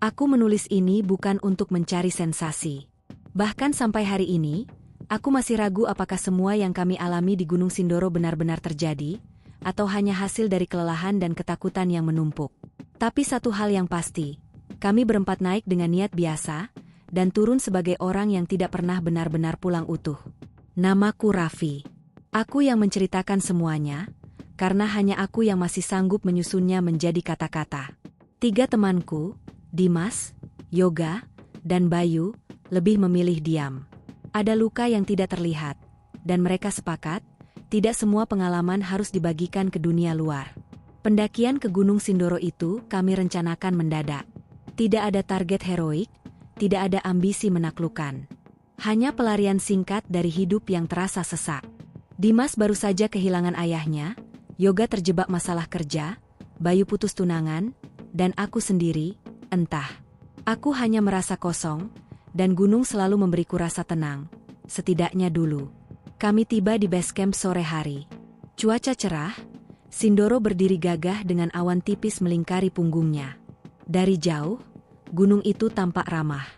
Aku menulis ini bukan untuk mencari sensasi. Bahkan sampai hari ini, aku masih ragu apakah semua yang kami alami di Gunung Sindoro benar-benar terjadi, atau hanya hasil dari kelelahan dan ketakutan yang menumpuk. Tapi satu hal yang pasti, kami berempat naik dengan niat biasa, dan turun sebagai orang yang tidak pernah benar-benar pulang utuh. Namaku Raffi. Aku yang menceritakan semuanya, karena hanya aku yang masih sanggup menyusunnya menjadi kata-kata. 3 temanku, Dimas, Yoga, dan Bayu, lebih memilih diam. Ada luka yang tidak terlihat, dan mereka sepakat, tidak semua pengalaman harus dibagikan ke dunia luar. Pendakian ke Gunung Sindoro itu kami rencanakan mendadak. Tidak ada target heroik, tidak ada ambisi menaklukkan. Hanya pelarian singkat dari hidup yang terasa sesak. Dimas baru saja kehilangan ayahnya, Yoga terjebak masalah kerja, Bayu putus tunangan, dan aku sendiri, entah. Aku hanya merasa kosong, dan gunung selalu memberiku rasa tenang, setidaknya dulu. Kami tiba di base camp sore hari. Cuaca cerah, Sindoro berdiri gagah dengan awan tipis melingkari punggungnya. Dari jauh, gunung itu tampak ramah.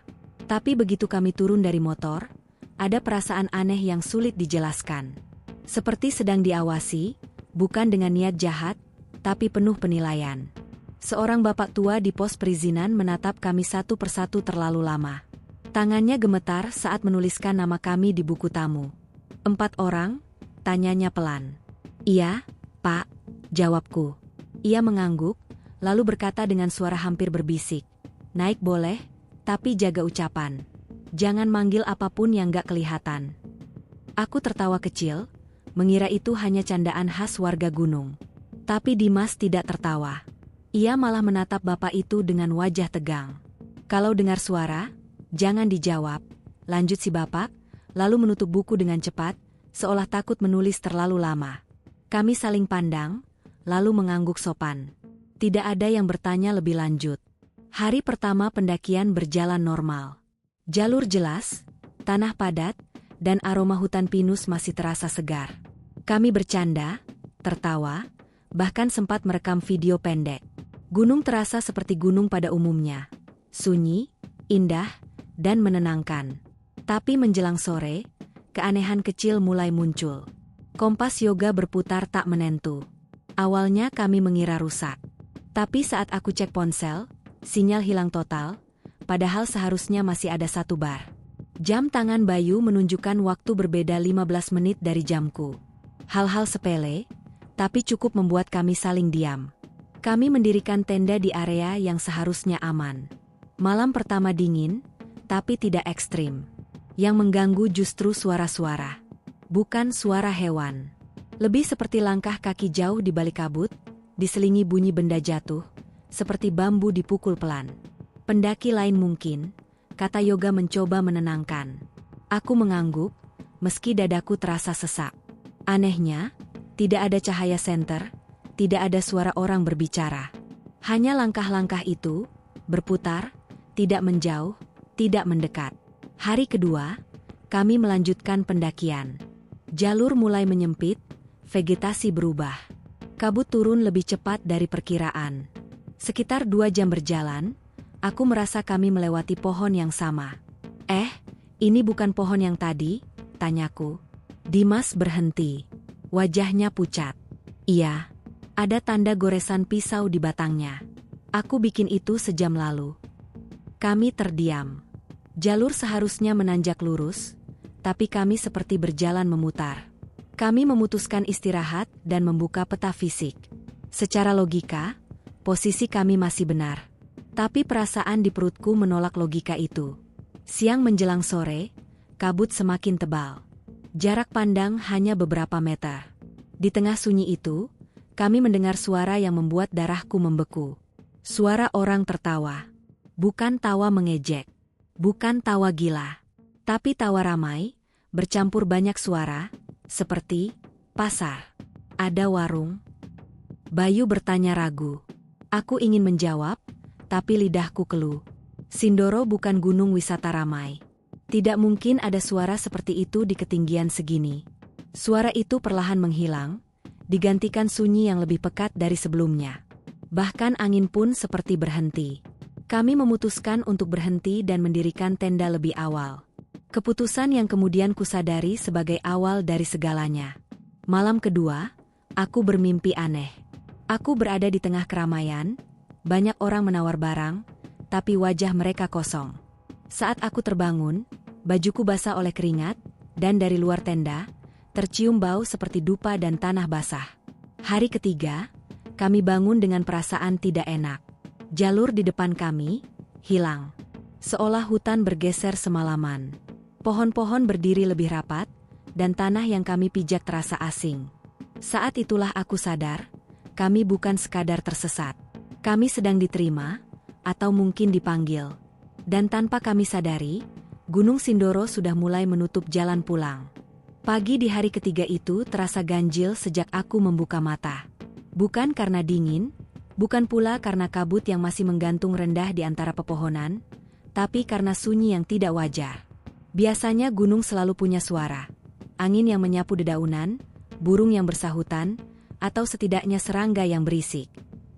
Tapi begitu kami turun dari motor, ada perasaan aneh yang sulit dijelaskan. Seperti sedang diawasi, bukan dengan niat jahat, tapi penuh penilaian. Seorang bapak tua di pos perizinan menatap kami satu persatu terlalu lama. Tangannya gemetar saat menuliskan nama kami di buku tamu. 4 orang? Tanyanya pelan. Iya, Pak, jawabku. Ia mengangguk, lalu berkata dengan suara hampir berbisik. Naik boleh, tapi jaga ucapan. Jangan manggil apapun yang gak kelihatan. Aku tertawa kecil, mengira itu hanya candaan khas warga gunung. Tapi Dimas tidak tertawa. Ia malah menatap bapak itu dengan wajah tegang. Kalau dengar suara, jangan dijawab, lanjut si bapak, lalu menutup buku dengan cepat, seolah takut menulis terlalu lama. Kami saling pandang, lalu mengangguk sopan. Tidak ada yang bertanya lebih lanjut. Hari pertama pendakian berjalan normal. Jalur jelas, tanah padat, dan aroma hutan pinus masih terasa segar. Kami bercanda, tertawa, bahkan sempat merekam video pendek. Gunung terasa seperti gunung pada umumnya. Sunyi, indah, dan menenangkan. Tapi menjelang sore, keanehan kecil mulai muncul. Kompas Yoga berputar tak menentu. Awalnya kami mengira rusak. Tapi saat aku cek ponsel, sinyal hilang total, padahal seharusnya masih ada 1 bar. Jam tangan Bayu menunjukkan waktu berbeda 15 menit dari jamku. Hal-hal sepele, tapi cukup membuat kami saling diam. Kami mendirikan tenda di area yang seharusnya aman. Malam pertama dingin, tapi tidak ekstrim. Yang mengganggu justru suara-suara. Bukan suara hewan. Lebih seperti langkah kaki jauh di balik kabut, diselingi bunyi benda jatuh, seperti bambu dipukul pelan. Pendaki lain mungkin, kata Yoga mencoba menenangkan. Aku mengangguk, meski dadaku terasa sesak. Anehnya, tidak ada cahaya senter, tidak ada suara orang berbicara. Hanya langkah-langkah itu, berputar, tidak menjauh, tidak mendekat. Hari kedua, kami melanjutkan pendakian. Jalur mulai menyempit, vegetasi berubah. Kabut turun lebih cepat dari perkiraan. Sekitar 2 jam berjalan, aku merasa kami melewati pohon yang sama. Ini bukan pohon yang tadi, tanyaku. Dimas berhenti. Wajahnya pucat. Iya, ada tanda goresan pisau di batangnya. Aku bikin itu sejam lalu. Kami terdiam. Jalur seharusnya menanjak lurus, tapi kami seperti berjalan memutar. Kami memutuskan istirahat dan membuka peta fisik. Secara logika, posisi kami masih benar. Tapi perasaan di perutku menolak logika itu. Siang menjelang sore, kabut semakin tebal. Jarak pandang hanya beberapa meter. Di tengah sunyi itu, kami mendengar suara yang membuat darahku membeku. Suara orang tertawa. Bukan tawa mengejek. Bukan tawa gila. Tapi tawa ramai, bercampur banyak suara, seperti pasar. Ada warung. Bayu bertanya ragu. Aku ingin menjawab, tapi lidahku keluh. Sindoro bukan gunung wisata ramai. Tidak mungkin ada suara seperti itu di ketinggian segini. Suara itu perlahan menghilang, digantikan sunyi yang lebih pekat dari sebelumnya. Bahkan angin pun seperti berhenti. Kami memutuskan untuk berhenti dan mendirikan tenda lebih awal. Keputusan yang kemudian kusadari sebagai awal dari segalanya. Malam kedua, aku bermimpi aneh. Aku berada di tengah keramaian, banyak orang menawar barang, tapi wajah mereka kosong. Saat aku terbangun, bajuku basah oleh keringat, dan dari luar tenda, tercium bau seperti dupa dan tanah basah. Hari ketiga, kami bangun dengan perasaan tidak enak. Jalur di depan kami hilang. Seolah hutan bergeser semalaman. Pohon-pohon berdiri lebih rapat, dan tanah yang kami pijak terasa asing. Saat itulah aku sadar, kami bukan sekadar tersesat. Kami sedang diterima, atau mungkin dipanggil. Dan tanpa kami sadari, Gunung Sindoro sudah mulai menutup jalan pulang. Pagi di hari ketiga itu terasa ganjil sejak aku membuka mata. Bukan karena dingin, bukan pula karena kabut yang masih menggantung rendah di antara pepohonan, tapi karena sunyi yang tidak wajar. Biasanya gunung selalu punya suara. Angin yang menyapu dedaunan, burung yang bersahutan, atau setidaknya serangga yang berisik.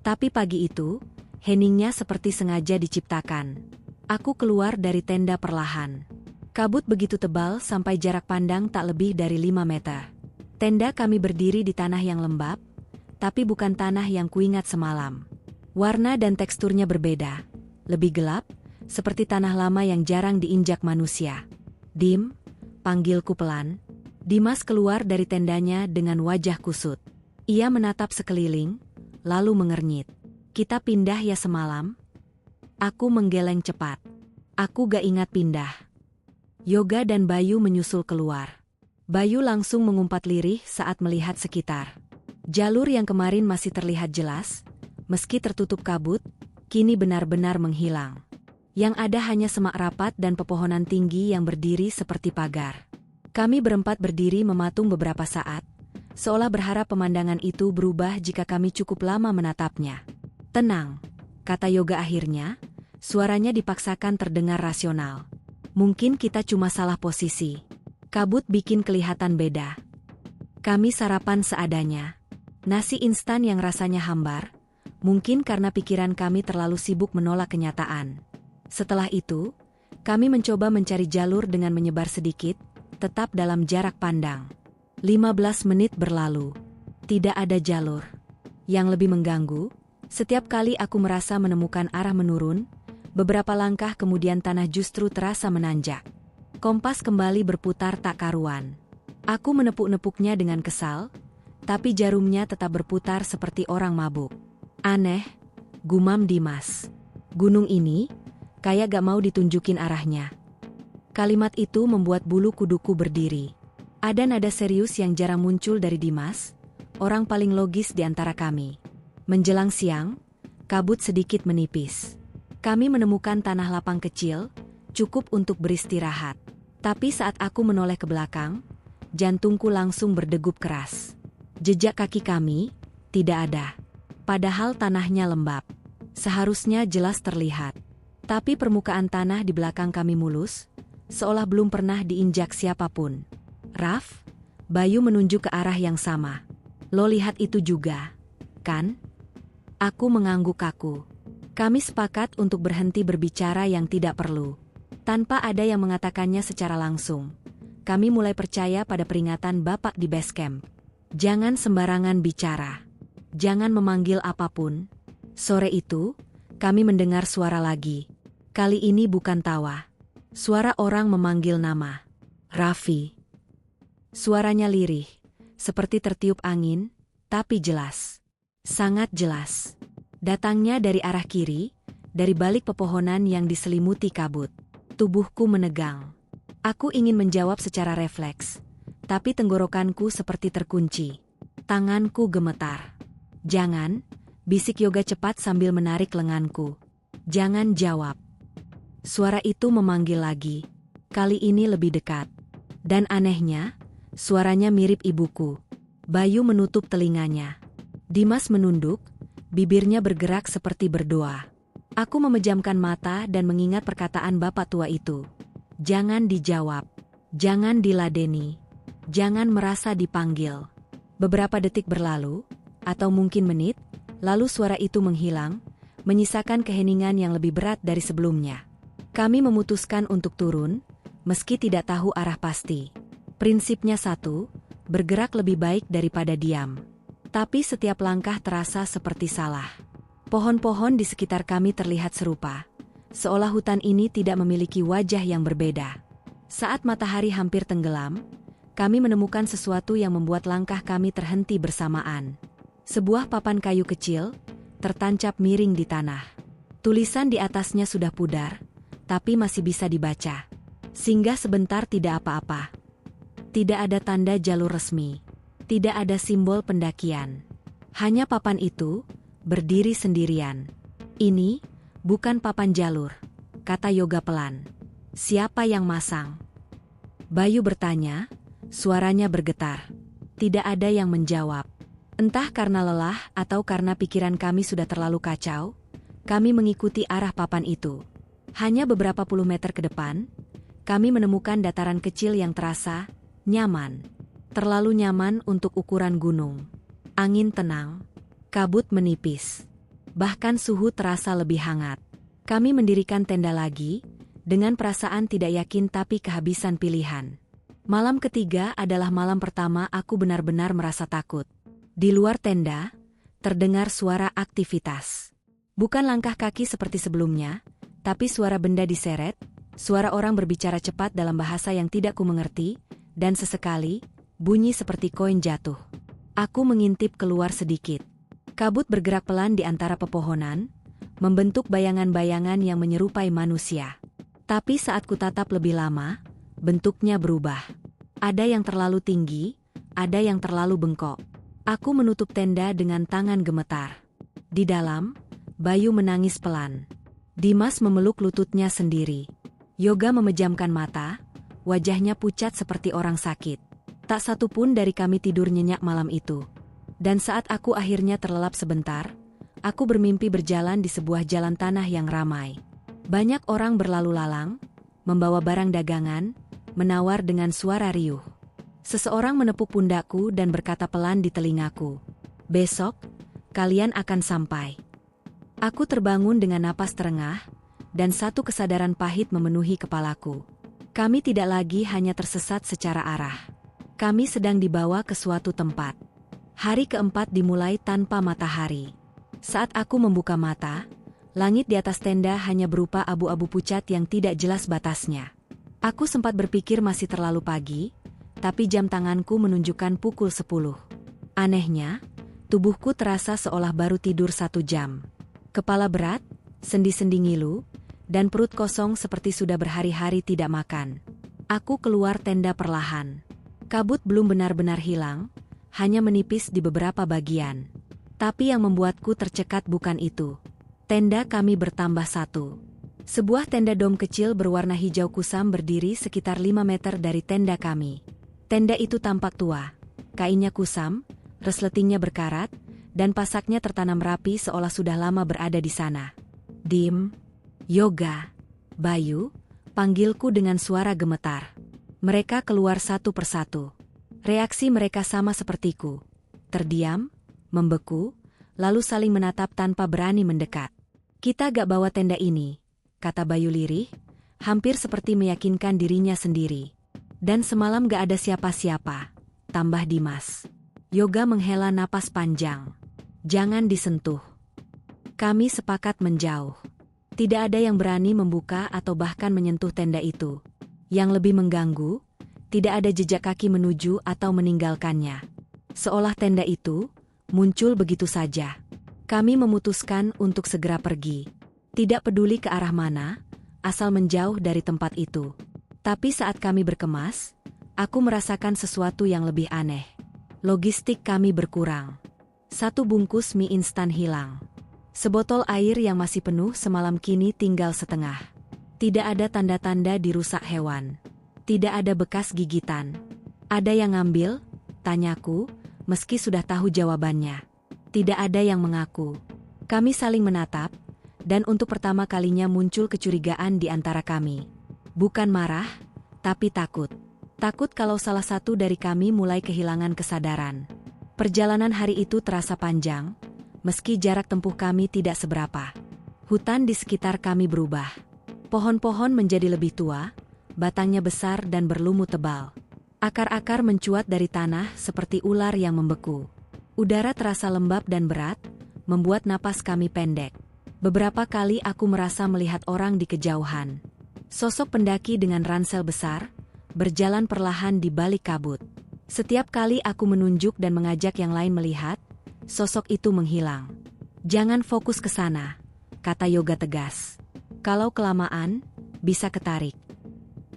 Tapi pagi itu, heningnya seperti sengaja diciptakan. Aku keluar dari tenda perlahan. Kabut begitu tebal sampai jarak pandang tak lebih dari 5 meter. Tenda kami berdiri di tanah yang lembab, tapi bukan tanah yang kuingat semalam. Warna dan teksturnya berbeda, lebih gelap, seperti tanah lama yang jarang diinjak manusia. Dim, panggilku pelan. Dimas keluar dari tendanya dengan wajah kusut. Ia menatap sekeliling, lalu mengernyit. Kita pindah ya semalam? Aku menggeleng cepat. Aku gak ingat pindah. Yoga dan Bayu menyusul keluar. Bayu langsung mengumpat lirih saat melihat sekitar. Jalur yang kemarin masih terlihat jelas, meski tertutup kabut, kini benar-benar menghilang. Yang ada hanya semak rapat dan pepohonan tinggi yang berdiri seperti pagar. Kami berempat berdiri mematung beberapa saat, seolah berharap pemandangan itu berubah jika kami cukup lama menatapnya. Tenang, kata Yoga akhirnya, suaranya dipaksakan terdengar rasional. Mungkin kita cuma salah posisi. Kabut bikin kelihatan beda. Kami sarapan seadanya. Nasi instan yang rasanya hambar, mungkin karena pikiran kami terlalu sibuk menolak kenyataan. Setelah itu, kami mencoba mencari jalur dengan menyebar sedikit, tetap dalam jarak pandang. 15 menit berlalu. Tidak ada jalur. Yang lebih mengganggu, setiap kali aku merasa menemukan arah menurun, beberapa langkah kemudian tanah justru terasa menanjak. Kompas kembali berputar tak karuan. Aku menepuk-nepuknya dengan kesal, tapi jarumnya tetap berputar seperti orang mabuk. Aneh, gumam Dimas. Gunung ini, kayak gak mau ditunjukin arahnya. Kalimat itu membuat bulu kuduku berdiri. Ada nada serius yang jarang muncul dari Dimas, orang paling logis di antara kami. Menjelang siang, kabut sedikit menipis. Kami menemukan tanah lapang kecil, cukup untuk beristirahat. Tapi saat aku menoleh ke belakang, jantungku langsung berdegup keras. Jejak kaki kami, tidak ada. Padahal tanahnya lembab. Seharusnya jelas terlihat. Tapi permukaan tanah di belakang kami mulus, seolah belum pernah diinjak siapapun. Raf, Bayu menunjuk ke arah yang sama. Lo lihat itu juga, kan? Aku mengangguk kaku. Kami sepakat untuk berhenti berbicara yang tidak perlu. Tanpa ada yang mengatakannya secara langsung, kami mulai percaya pada peringatan Bapak di base camp. Jangan sembarangan bicara. Jangan memanggil apapun. Sore itu, kami mendengar suara lagi. Kali ini bukan tawa. Suara orang memanggil nama. Raffi. Suaranya lirih, seperti tertiup angin, tapi jelas. Sangat jelas. Datangnya dari arah kiri, dari balik pepohonan yang diselimuti kabut. Tubuhku menegang. Aku ingin menjawab secara refleks, tapi tenggorokanku seperti terkunci. Tanganku gemetar. Jangan, bisik Yoga cepat sambil menarik lenganku. Jangan jawab. Suara itu memanggil lagi. Kali ini lebih dekat. Dan anehnya, suaranya mirip ibuku. Bayu menutup telinganya. Dimas menunduk, bibirnya bergerak seperti berdoa. Aku memejamkan mata dan mengingat perkataan bapak tua itu. Jangan dijawab. Jangan diladeni. Jangan merasa dipanggil. Beberapa detik berlalu, atau mungkin menit, lalu suara itu menghilang, menyisakan keheningan yang lebih berat dari sebelumnya. Kami memutuskan untuk turun, meski tidak tahu arah pasti. Prinsipnya satu, bergerak lebih baik daripada diam. Tapi setiap langkah terasa seperti salah. Pohon-pohon di sekitar kami terlihat serupa, seolah hutan ini tidak memiliki wajah yang berbeda. Saat matahari hampir tenggelam, kami menemukan sesuatu yang membuat langkah kami terhenti bersamaan. Sebuah papan kayu kecil, tertancap miring di tanah. Tulisan di atasnya sudah pudar, tapi masih bisa dibaca. Singgah sebentar tidak apa-apa. Tidak ada tanda jalur resmi. Tidak ada simbol pendakian. Hanya papan itu, berdiri sendirian. Ini, bukan papan jalur, kata Yoga pelan. Siapa yang masang? Bayu bertanya, suaranya bergetar. Tidak ada yang menjawab. Entah karena lelah atau karena pikiran kami sudah terlalu kacau, kami mengikuti arah papan itu. Hanya beberapa puluh meter ke depan, kami menemukan dataran kecil yang terasa nyaman. Terlalu nyaman untuk ukuran gunung. Angin tenang, kabut menipis. Bahkan suhu terasa lebih hangat. Kami mendirikan tenda lagi, dengan perasaan tidak yakin tapi kehabisan pilihan. Malam ketiga adalah malam pertama aku benar-benar merasa takut. Di luar tenda, terdengar suara aktivitas. Bukan langkah kaki seperti sebelumnya, tapi suara benda diseret, suara orang berbicara cepat dalam bahasa yang tidak ku mengerti, dan sesekali, bunyi seperti koin jatuh. Aku mengintip keluar sedikit. Kabut bergerak pelan di antara pepohonan, membentuk bayangan-bayangan yang menyerupai manusia. Tapi saat ku tatap lebih lama, bentuknya berubah. Ada yang terlalu tinggi, ada yang terlalu bengkok. Aku menutup tenda dengan tangan gemetar. Di dalam, Bayu menangis pelan. Dimas memeluk lututnya sendiri. Yoga memejamkan mata, wajahnya pucat seperti orang sakit. Tak satu pun dari kami tidur nyenyak malam itu. Dan saat aku akhirnya terlelap sebentar, aku bermimpi berjalan di sebuah jalan tanah yang ramai. Banyak orang berlalu lalang, membawa barang dagangan, menawar dengan suara riuh. Seseorang menepuk pundakku dan berkata pelan di telingaku, "Besok, kalian akan sampai." Aku terbangun dengan napas terengah, dan satu kesadaran pahit memenuhi kepalaku. Kami tidak lagi hanya tersesat secara arah. Kami sedang dibawa ke suatu tempat. Hari keempat dimulai tanpa matahari. Saat aku membuka mata, langit di atas tenda hanya berupa abu-abu pucat yang tidak jelas batasnya. Aku sempat berpikir masih terlalu pagi, tapi jam tanganku menunjukkan pukul 10. Anehnya, tubuhku terasa seolah baru tidur 1 jam. Kepala berat, sendi-sendi ngilu, dan perut kosong seperti sudah berhari-hari tidak makan. Aku keluar tenda perlahan. Kabut belum benar-benar hilang, hanya menipis di beberapa bagian. Tapi yang membuatku tercekat bukan itu. Tenda kami bertambah 1. Sebuah tenda dom kecil berwarna hijau kusam berdiri sekitar 5 meter dari tenda kami. Tenda itu tampak tua, kainnya kusam, resletingnya berkarat, dan pasaknya tertanam rapi seolah sudah lama berada di sana. "Dim, Yoga, Bayu," panggilku dengan suara gemetar. Mereka keluar satu persatu. Reaksi mereka sama sepertiku. Terdiam, membeku, lalu saling menatap tanpa berani mendekat. "Kita gak bawa tenda ini," kata Bayu lirih, hampir seperti meyakinkan dirinya sendiri. "Dan semalam gak ada siapa-siapa," tambah Dimas. Yoga menghela napas panjang. "Jangan disentuh." Kami sepakat menjauh. Tidak ada yang berani membuka atau bahkan menyentuh tenda itu. Yang lebih mengganggu, tidak ada jejak kaki menuju atau meninggalkannya. Seolah tenda itu muncul begitu saja. Kami memutuskan untuk segera pergi. Tidak peduli ke arah mana, asal menjauh dari tempat itu. Tapi saat kami berkemas, aku merasakan sesuatu yang lebih aneh. Logistik kami berkurang. 1 bungkus mie instan hilang. Sebotol air yang masih penuh semalam kini tinggal setengah. Tidak ada tanda-tanda dirusak hewan. Tidak ada bekas gigitan. "Ada yang ngambil?" tanyaku, meski sudah tahu jawabannya. Tidak ada yang mengaku. Kami saling menatap, dan untuk pertama kalinya muncul kecurigaan di antara kami. Bukan marah, tapi takut. Takut kalau salah satu dari kami mulai kehilangan kesadaran. Perjalanan hari itu terasa panjang, meski jarak tempuh kami tidak seberapa. Hutan di sekitar kami berubah. Pohon-pohon menjadi lebih tua, batangnya besar dan berlumut tebal. Akar-akar mencuat dari tanah seperti ular yang membeku. Udara terasa lembab dan berat, membuat napas kami pendek. Beberapa kali aku merasa melihat orang di kejauhan. Sosok pendaki dengan ransel besar, berjalan perlahan di balik kabut. Setiap kali aku menunjuk dan mengajak yang lain melihat, sosok itu menghilang. "Jangan fokus ke sana," kata Yoga tegas. "Kalau kelamaan, bisa ketarik."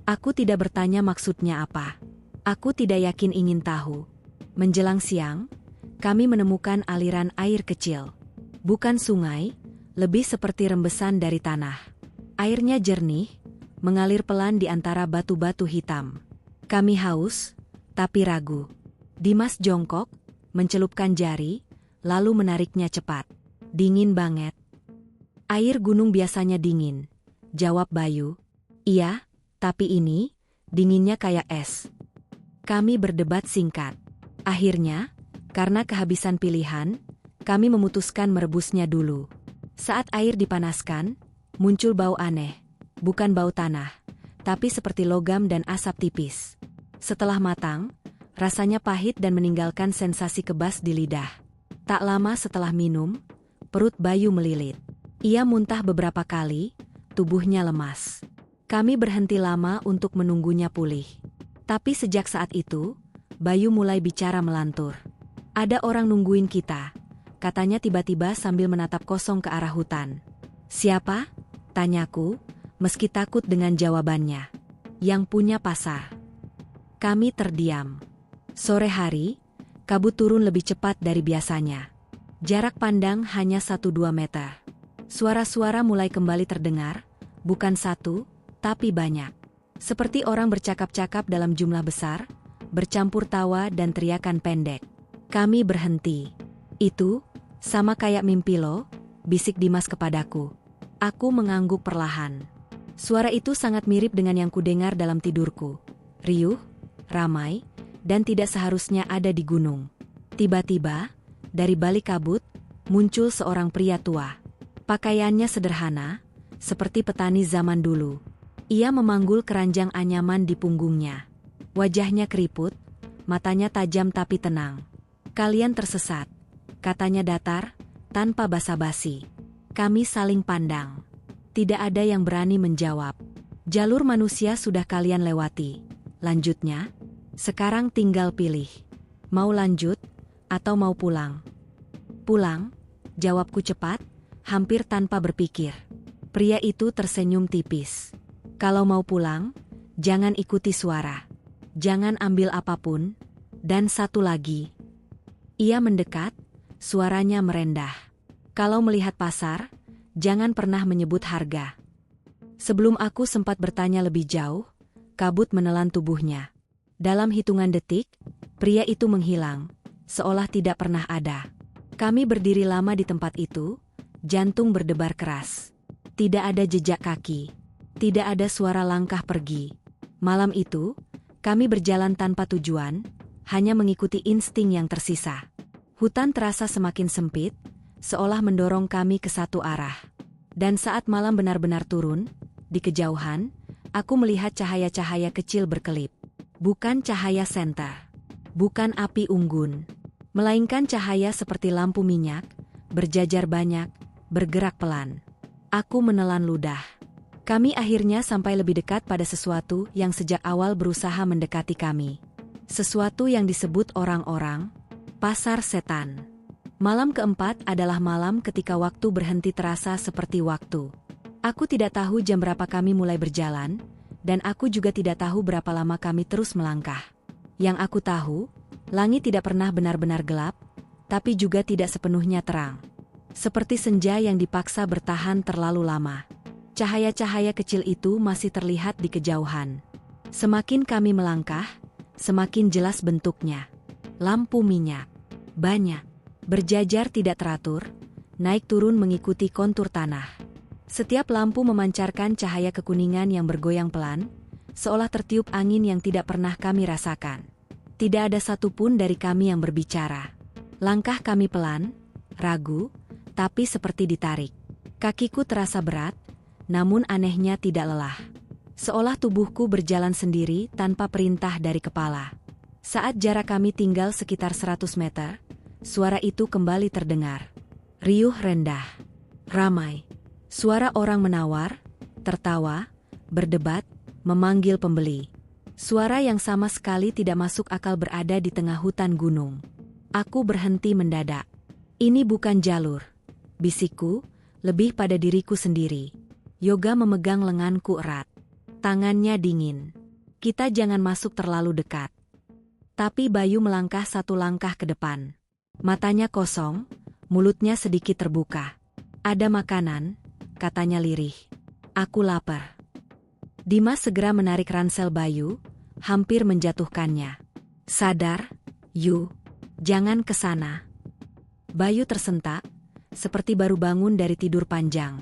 Aku tidak bertanya maksudnya apa. Aku tidak yakin ingin tahu. Menjelang siang, kami menemukan aliran air kecil. Bukan sungai, lebih seperti rembesan dari tanah. Airnya jernih, mengalir pelan di antara batu-batu hitam. Kami haus, tapi ragu. Dimas jongkok, mencelupkan jari, lalu menariknya cepat. "Dingin banget." "Air gunung biasanya dingin," jawab Bayu. "Iya, tapi ini, dinginnya kayak es." Kami berdebat singkat. Akhirnya, karena kehabisan pilihan, kami memutuskan merebusnya dulu. Saat air dipanaskan, muncul bau aneh. Bukan bau tanah, tapi seperti logam dan asap tipis. Setelah matang, rasanya pahit dan meninggalkan sensasi kebas di lidah. Tak lama setelah minum, perut Bayu melilit. Ia muntah beberapa kali, tubuhnya lemas. Kami berhenti lama untuk menunggunya pulih. Tapi sejak saat itu, Bayu mulai bicara melantur. "Ada orang nungguin kita," katanya tiba-tiba sambil menatap kosong ke arah hutan. "Siapa?" tanyaku, meski takut dengan jawabannya. "Yang punya pasar." Kami terdiam. Sore hari, kabut turun lebih cepat dari biasanya. Jarak pandang hanya 1-2 meter. Suara-suara mulai kembali terdengar, bukan satu, tapi banyak. Seperti orang bercakap-cakap dalam jumlah besar, bercampur tawa dan teriakan pendek. Kami berhenti. "Itu, sama kayak mimpi lo," bisik Dimas kepadaku. Aku mengangguk perlahan. Suara itu sangat mirip dengan yang kudengar dalam tidurku. Riuh, ramai, dan tidak seharusnya ada di gunung. Tiba-tiba, dari balik kabut, muncul seorang pria tua. Pakaiannya sederhana, seperti petani zaman dulu. Ia memanggul keranjang anyaman di punggungnya. Wajahnya keriput, matanya tajam tapi tenang. "Kalian tersesat," katanya datar, tanpa basa-basi. Kami saling pandang. Tidak ada yang berani menjawab. "Jalur manusia sudah kalian lewati," lanjutnya. "Sekarang tinggal pilih. Mau lanjut, atau mau pulang?" "Pulang," jawabku cepat, hampir tanpa berpikir. Pria itu tersenyum tipis. "Kalau mau pulang, jangan ikuti suara. Jangan ambil apapun. Dan satu lagi." Ia mendekat, suaranya merendah. "Kalau melihat pasar, jangan pernah menyebut harga." Sebelum aku sempat bertanya lebih jauh, kabut menelan tubuhnya. Dalam hitungan detik, pria itu menghilang, seolah tidak pernah ada. Kami berdiri lama di tempat itu, jantung berdebar keras. Tidak ada jejak kaki. Tidak ada suara langkah pergi. Malam itu, kami berjalan tanpa tujuan, hanya mengikuti insting yang tersisa. Hutan terasa semakin sempit, seolah mendorong kami ke satu arah. Dan saat malam benar-benar turun, di kejauhan, aku melihat cahaya-cahaya kecil berkelip. Bukan cahaya senter, bukan api unggun, melainkan cahaya seperti lampu minyak, berjajar banyak, bergerak pelan. Aku menelan ludah. Kami akhirnya sampai lebih dekat pada sesuatu yang sejak awal berusaha mendekati kami. Sesuatu yang disebut orang-orang pasar setan. Malam keempat adalah malam ketika waktu berhenti terasa seperti waktu. Aku tidak tahu jam berapa kami mulai berjalan, dan aku juga tidak tahu berapa lama kami terus melangkah. Yang aku tahu, langit tidak pernah benar-benar gelap, tapi juga tidak sepenuhnya terang. Seperti senja yang dipaksa bertahan terlalu lama. Cahaya-cahaya kecil itu masih terlihat di kejauhan. Semakin kami melangkah, semakin jelas bentuknya. Lampu minyak. Banyak. Berjajar tidak teratur, naik turun mengikuti kontur tanah. Setiap lampu memancarkan cahaya kekuningan yang bergoyang pelan, seolah tertiup angin yang tidak pernah kami rasakan. Tidak ada satupun dari kami yang berbicara. Langkah kami pelan, ragu, tapi seperti ditarik. Kakiku terasa berat, namun anehnya tidak lelah. Seolah tubuhku berjalan sendiri tanpa perintah dari kepala. Saat jarak kami tinggal sekitar 100 meter, suara itu kembali terdengar. Riuh rendah. Ramai. Suara orang menawar, tertawa, berdebat, memanggil pembeli. Suara yang sama sekali tidak masuk akal berada di tengah hutan gunung. Aku berhenti mendadak. Ini bukan jalur, bisikku, lebih pada diriku sendiri. Yoga memegang lenganku erat. Tangannya dingin. Kita jangan masuk terlalu dekat. Tapi Bayu melangkah satu langkah ke depan. Matanya kosong, mulutnya sedikit terbuka. Ada makanan, katanya lirih. Aku lapar. Dimas segera menarik ransel Bayu, hampir menjatuhkannya. Sadar, Yu. Jangan ke sana. Bayu tersentak, seperti baru bangun dari tidur panjang.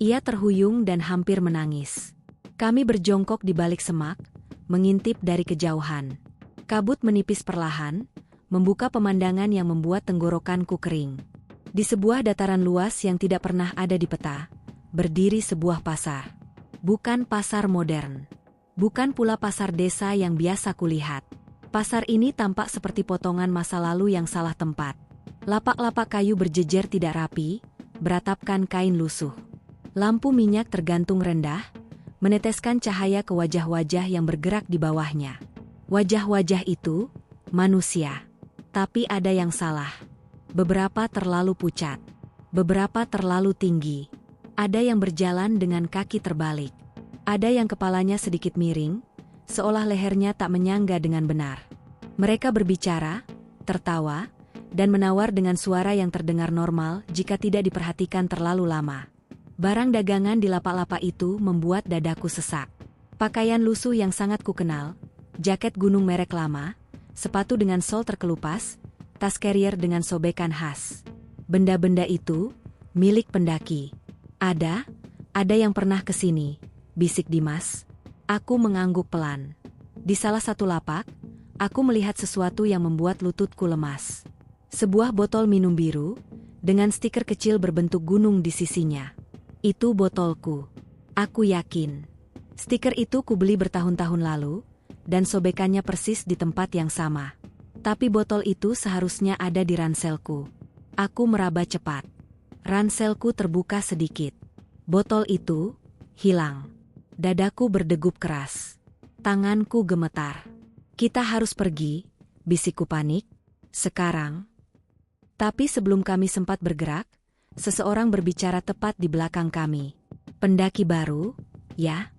Ia terhuyung dan hampir menangis. Kami berjongkok di balik semak, mengintip dari kejauhan. Kabut menipis perlahan, membuka pemandangan yang membuat tenggorokanku kering. Di sebuah dataran luas yang tidak pernah ada di peta, berdiri sebuah pasar. Bukan pasar modern. Bukan pula pasar desa yang biasa kulihat. Pasar ini tampak seperti potongan masa lalu yang salah tempat. Lapak-lapak kayu berjejer tidak rapi, beratapkan kain lusuh. Lampu minyak tergantung rendah, meneteskan cahaya ke wajah-wajah yang bergerak di bawahnya. Wajah-wajah itu, manusia. Tapi ada yang salah. Beberapa terlalu pucat. Beberapa terlalu tinggi. Ada yang berjalan dengan kaki terbalik. Ada yang kepalanya sedikit miring, seolah lehernya tak menyangga dengan benar. Mereka berbicara, tertawa, dan menawar dengan suara yang terdengar normal jika tidak diperhatikan terlalu lama. Barang dagangan di lapak-lapak itu membuat dadaku sesak. Pakaian lusuh yang sangat kukenal, jaket gunung merek lama, sepatu dengan sol terkelupas, tas carrier dengan sobekan khas. Benda-benda itu milik pendaki. Ada yang pernah ke sini, bisik Dimas. Aku mengangguk pelan. Di salah satu lapak, aku melihat sesuatu yang membuat lututku lemas. Sebuah botol minum biru, dengan stiker kecil berbentuk gunung di sisinya. Itu botolku. Aku yakin. Stiker itu kubeli bertahun-tahun lalu, dan sobekannya persis di tempat yang sama. Tapi botol itu seharusnya ada di ranselku. Aku meraba cepat. Ranselku terbuka sedikit. Botol itu hilang. Dadaku berdegup keras. Tanganku gemetar. Kita harus pergi, bisikku panik. Sekarang. Tapi sebelum kami sempat bergerak, seseorang berbicara tepat di belakang kami. Pendaki baru, ya?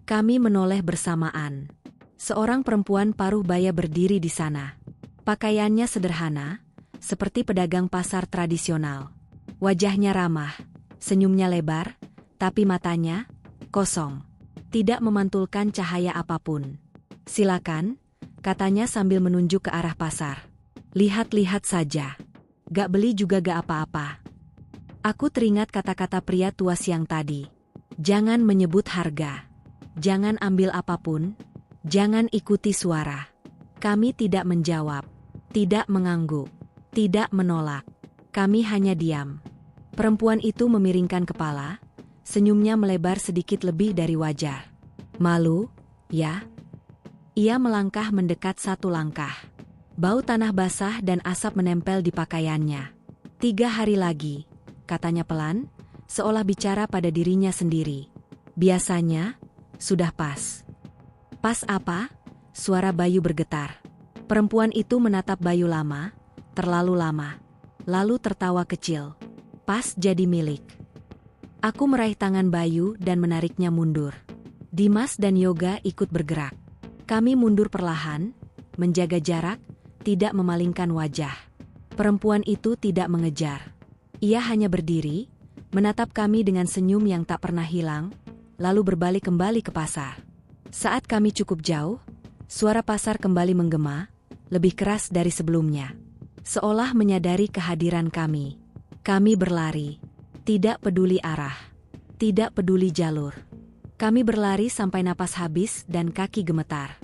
Kami menoleh bersamaan. Seorang perempuan paruh baya berdiri di sana. Pakaiannya sederhana, seperti pedagang pasar tradisional. Wajahnya ramah, senyumnya lebar, tapi matanya kosong. Tidak memantulkan cahaya apapun. Silakan, katanya sambil menunjuk ke arah pasar. Lihat-lihat saja. Gak beli juga gak apa-apa. Aku teringat kata-kata pria tua siang tadi. Jangan menyebut harga. Jangan ambil apapun. Jangan ikuti suara. Kami tidak menjawab. Tidak mengangguk. Tidak menolak. Kami hanya diam. Perempuan itu memiringkan kepala. Senyumnya melebar sedikit lebih dari wajar. Malu, ya? Ia melangkah mendekat satu langkah. Bau tanah basah dan asap menempel di pakaiannya. 3 hari lagi, katanya pelan, seolah bicara pada dirinya sendiri. Biasanya, sudah pas. Pas apa? Suara Bayu bergetar. Perempuan itu menatap Bayu lama, terlalu lama. Lalu tertawa kecil. Pas jadi milik. Aku meraih tangan Bayu dan menariknya mundur. Dimas dan Yoga ikut bergerak. Kami mundur perlahan, menjaga jarak, tidak memalingkan wajah. Perempuan itu tidak mengejar. Ia hanya berdiri, menatap kami dengan senyum yang tak pernah hilang, lalu berbalik kembali ke pasar. Saat kami cukup jauh, suara pasar kembali menggema, lebih keras dari sebelumnya. Seolah menyadari kehadiran kami. Kami berlari. Tidak peduli arah. Tidak peduli jalur. Kami berlari sampai napas habis dan kaki gemetar.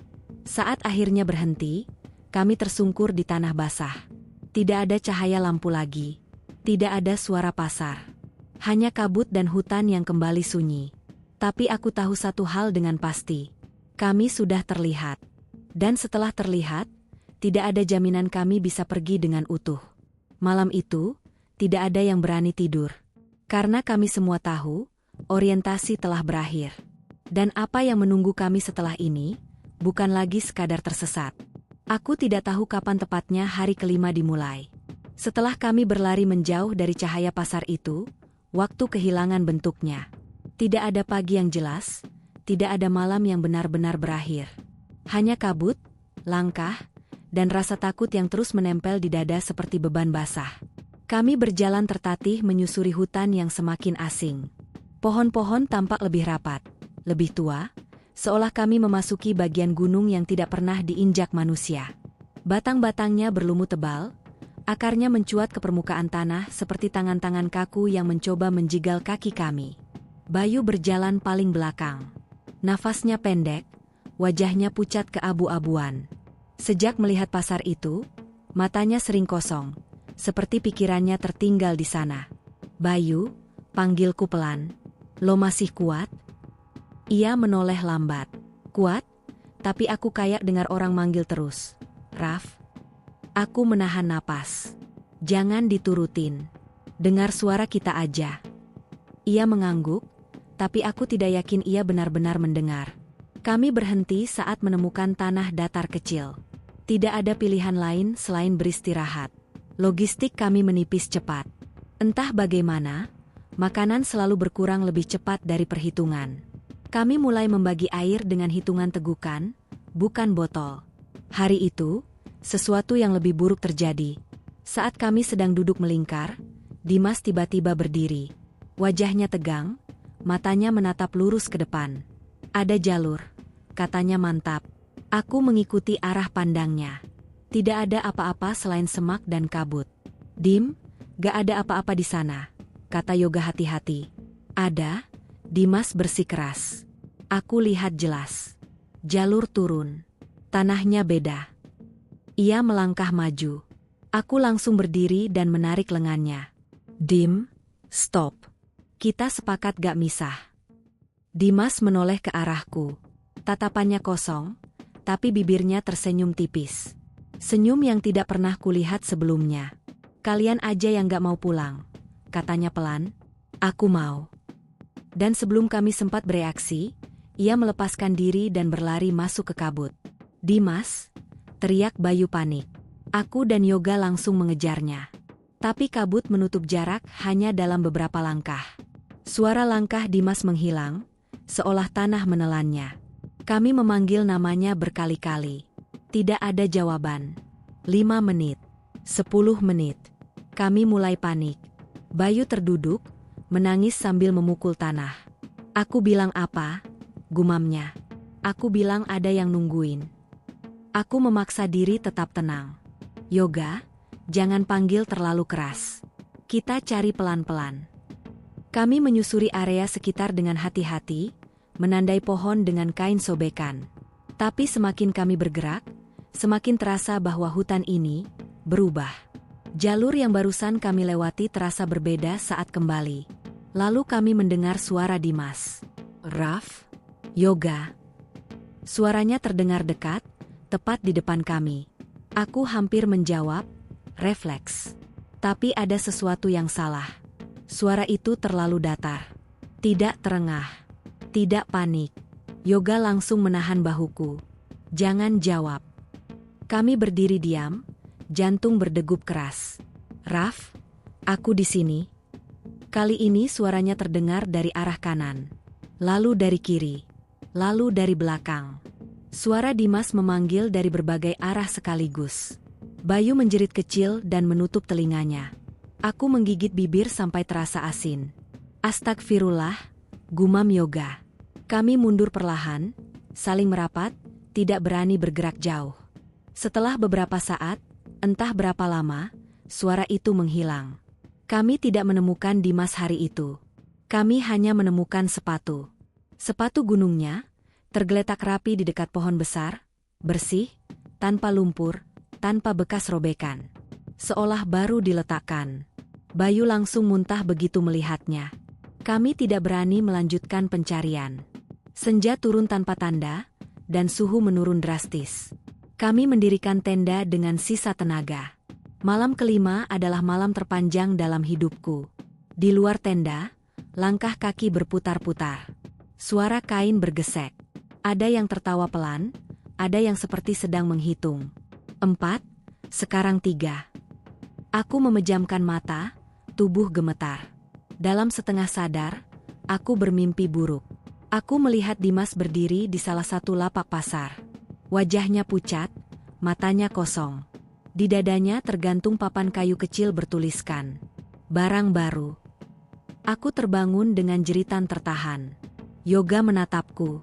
Saat akhirnya berhenti, kami tersungkur di tanah basah. Tidak ada cahaya lampu lagi. Tidak ada suara pasar. Hanya kabut dan hutan yang kembali sunyi. Tapi aku tahu satu hal dengan pasti. Kami sudah terlihat. Dan setelah terlihat, tidak ada jaminan kami bisa pergi dengan utuh. Malam itu, tidak ada yang berani tidur. Karena kami semua tahu, orientasi telah berakhir. Dan apa yang menunggu kami setelah ini, bukan lagi sekadar tersesat. Aku tidak tahu kapan tepatnya hari kelima dimulai. Setelah kami berlari menjauh dari cahaya pasar itu, waktu kehilangan bentuknya. Tidak ada pagi yang jelas, tidak ada malam yang benar-benar berakhir. Hanya kabut, langkah, dan rasa takut yang terus menempel di dada seperti beban basah. Kami berjalan tertatih menyusuri hutan yang semakin asing. Pohon-pohon tampak lebih rapat, lebih tua, seolah kami memasuki bagian gunung yang tidak pernah diinjak manusia. Batang-batangnya berlumut tebal, akarnya mencuat ke permukaan tanah seperti tangan-tangan kaku yang mencoba menjigal kaki kami. Bayu berjalan paling belakang. Nafasnya pendek, wajahnya pucat keabu-abuan. Sejak melihat pasar itu, matanya sering kosong, seperti pikirannya tertinggal di sana. "Bayu," panggilku pelan. "Lo masih kuat?" Ia menoleh lambat. "Kuat, tapi aku kayak dengar orang manggil terus. Raf." Aku menahan napas. "Jangan diturutin. Dengar suara kita aja." Ia mengangguk, tapi aku tidak yakin ia benar-benar mendengar. Kami berhenti saat menemukan tanah datar kecil. Tidak ada pilihan lain selain beristirahat. Logistik kami menipis cepat. Entah bagaimana, makanan selalu berkurang lebih cepat dari perhitungan. Kami mulai membagi air dengan hitungan tegukan, bukan botol. Hari itu, sesuatu yang lebih buruk terjadi. Saat kami sedang duduk melingkar, Dimas tiba-tiba berdiri. Wajahnya tegang, matanya menatap lurus ke depan. "Ada jalur," katanya mantap. Aku mengikuti arah pandangnya. Tidak ada apa-apa selain semak dan kabut. "Dim, gak ada apa-apa di sana," kata Yoga hati-hati. "Ada," Dimas bersikeras. Aku lihat jelas. Jalur turun. Tanahnya beda. Ia melangkah maju. Aku langsung berdiri dan menarik lengannya. "Dim, stop. Kita sepakat gak misah." Dimas menoleh ke arahku. Tatapannya kosong, tapi bibirnya tersenyum tipis. Senyum yang tidak pernah kulihat sebelumnya. "Kalian aja yang gak mau pulang," katanya pelan. "Aku mau." Dan sebelum kami sempat bereaksi, ia melepaskan diri dan berlari masuk ke kabut. "Dimas!" teriak Bayu panik. Aku dan Yoga langsung mengejarnya. Tapi kabut menutup jarak hanya dalam beberapa langkah. Suara langkah Dimas menghilang, seolah tanah menelannya. Kami memanggil namanya berkali-kali. Tidak ada jawaban. 5 menit. 10 menit. Kami mulai panik. Bayu terduduk, menangis sambil memukul tanah. "Aku bilang apa?" gumamnya. "Aku bilang ada yang nungguin." Aku memaksa diri tetap tenang. "Yoga, jangan panggil terlalu keras. Kita cari pelan-pelan." Kami menyusuri area sekitar dengan hati-hati, menandai pohon dengan kain sobekan. Tapi semakin kami bergerak, semakin terasa bahwa hutan ini berubah. Jalur yang barusan kami lewati terasa berbeda saat kembali. Lalu kami mendengar suara Dimas. "Raf? Yoga?" Suaranya terdengar dekat, tepat di depan kami. Aku hampir menjawab, refleks. Tapi ada sesuatu yang salah. Suara itu terlalu datar. Tidak terengah. Tidak panik. Yoga langsung menahan bahuku. "Jangan jawab." Kami berdiri diam, jantung berdegup keras. "Raf, aku di sini." Kali ini suaranya terdengar dari arah kanan. Lalu dari kiri. Lalu dari belakang. Suara Dimas memanggil dari berbagai arah sekaligus. Bayu menjerit kecil dan menutup telinganya. Aku menggigit bibir sampai terasa asin. "Astagfirullah," gumam Yoga. Kami mundur perlahan, saling merapat, tidak berani bergerak jauh. Setelah beberapa saat, entah berapa lama, suara itu menghilang. Kami tidak menemukan Dimas hari itu. Kami hanya menemukan sepatu. Sepatu gunungnya tergeletak rapi di dekat pohon besar, bersih, tanpa lumpur, tanpa bekas robekan. Seolah baru diletakkan. Bayu langsung muntah begitu melihatnya. Kami tidak berani melanjutkan pencarian. Senja turun tanpa tanda, dan suhu menurun drastis. Kami mendirikan tenda dengan sisa tenaga. Malam kelima adalah malam terpanjang dalam hidupku. Di luar tenda, langkah kaki berputar-putar. Suara kain bergesek. Ada yang tertawa pelan, ada yang seperti sedang menghitung. 4, sekarang 3. Aku memejamkan mata, tubuh gemetar. Dalam setengah sadar, aku bermimpi buruk. Aku melihat Dimas berdiri di salah satu lapak pasar. Wajahnya pucat, matanya kosong. Di dadanya tergantung papan kayu kecil bertuliskan, "Barang baru." Aku terbangun dengan jeritan tertahan. Yoga menatapku.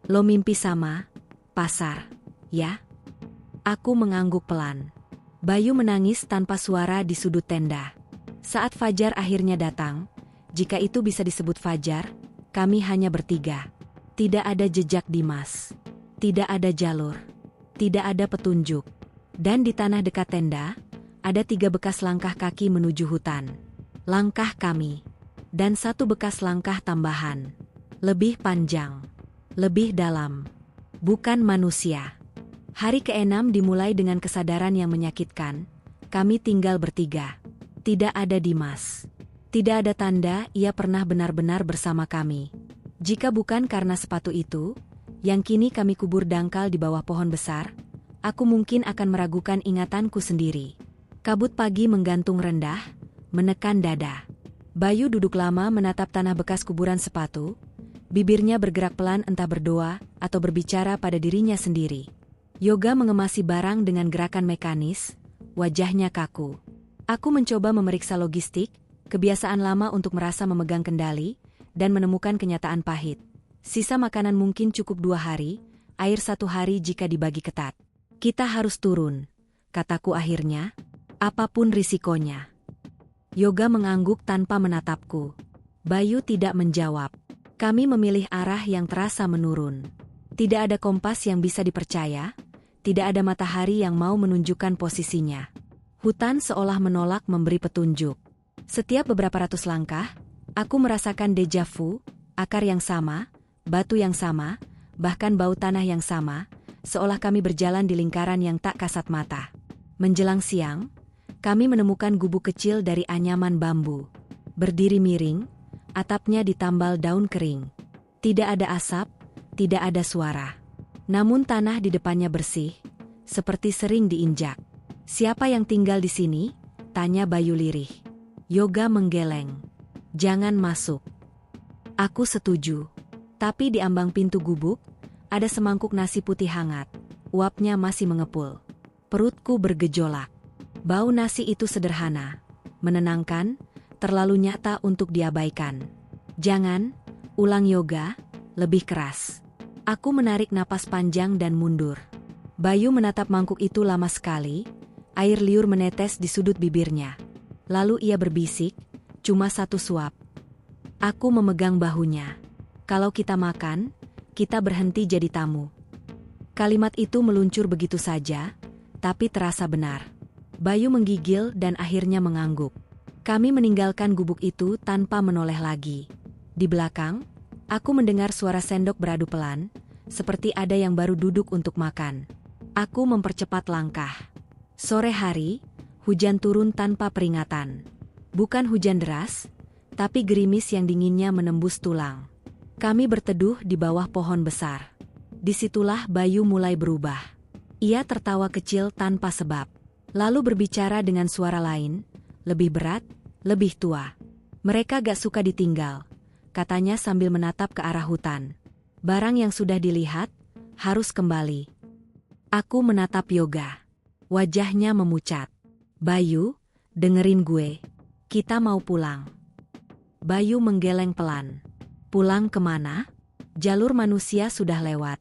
"Lo mimpi sama, pasar, ya?" Aku mengangguk pelan. Bayu menangis tanpa suara di sudut tenda. Saat fajar akhirnya datang, jika itu bisa disebut fajar, kami hanya bertiga. Tidak ada jejak Dimas. Tidak ada jalur. Tidak ada petunjuk. Dan di tanah dekat tenda, ada 3 bekas langkah kaki menuju hutan. Langkah kami. Dan 1 bekas langkah tambahan. Lebih panjang. Lebih dalam. Bukan manusia. Hari ke-6 dimulai dengan kesadaran yang menyakitkan. Kami tinggal bertiga. Tidak ada Dimas. Tidak ada tanda ia pernah benar-benar bersama kami. Jika bukan karena sepatu itu, yang kini kami kubur dangkal di bawah pohon besar, aku mungkin akan meragukan ingatanku sendiri. Kabut pagi menggantung rendah, menekan dada. Bayu duduk lama menatap tanah bekas kuburan sepatu, bibirnya bergerak pelan entah berdoa atau berbicara pada dirinya sendiri. Yoga mengemasi barang dengan gerakan mekanis, wajahnya kaku. Aku mencoba memeriksa logistik, kebiasaan lama untuk merasa memegang kendali, dan menemukan kenyataan pahit. Sisa makanan mungkin cukup 2 hari, air 1 hari jika dibagi ketat. Kita harus turun, kataku akhirnya, apapun risikonya. Yoga mengangguk tanpa menatapku. Bayu tidak menjawab. Kami memilih arah yang terasa menurun. Tidak ada kompas yang bisa dipercaya, tidak ada matahari yang mau menunjukkan posisinya. Hutan seolah menolak memberi petunjuk. Setiap beberapa ratus langkah, aku merasakan deja vu, akar yang sama, batu yang sama, bahkan bau tanah yang sama, seolah kami berjalan di lingkaran yang tak kasat mata. Menjelang siang, kami menemukan gubuk kecil dari anyaman bambu. Berdiri miring, atapnya ditambal daun kering. Tidak ada asap, tidak ada suara. Namun tanah di depannya bersih, seperti sering diinjak. "Siapa yang tinggal di sini?" tanya Bayu lirih. Yoga menggeleng. "Jangan masuk." Aku setuju. Tapi di ambang pintu gubuk, ada semangkuk nasi putih hangat. Uapnya masih mengepul. Perutku bergejolak. Bau nasi itu sederhana, menenangkan, terlalu nyata untuk diabaikan. "Jangan," ulang Yoga, lebih keras. Aku menarik napas panjang dan mundur. Bayu menatap mangkuk itu lama sekali, air liur menetes di sudut bibirnya. Lalu ia berbisik, "Cuma 1 suap." Aku memegang bahunya. "Kalau kita makan, kita berhenti jadi tamu." Kalimat itu meluncur begitu saja, tapi terasa benar. Bayu menggigil dan akhirnya mengangguk. Kami meninggalkan gubuk itu tanpa menoleh lagi. Di belakang, aku mendengar suara sendok beradu pelan, seperti ada yang baru duduk untuk makan. Aku mempercepat langkah. Sore hari, hujan turun tanpa peringatan. Bukan hujan deras, tapi gerimis yang dinginnya menembus tulang. Kami berteduh di bawah pohon besar. Disitulah Bayu mulai berubah. Ia tertawa kecil tanpa sebab. Lalu berbicara dengan suara lain, lebih berat, lebih tua. "Mereka gak suka ditinggal," katanya sambil menatap ke arah hutan. "Barang yang sudah dilihat, harus kembali." Aku menatap Yoga. Wajahnya memucat. "Bayu, dengerin gue. Kita mau pulang." Bayu menggeleng pelan. "Pulang kemana? Jalur manusia sudah lewat."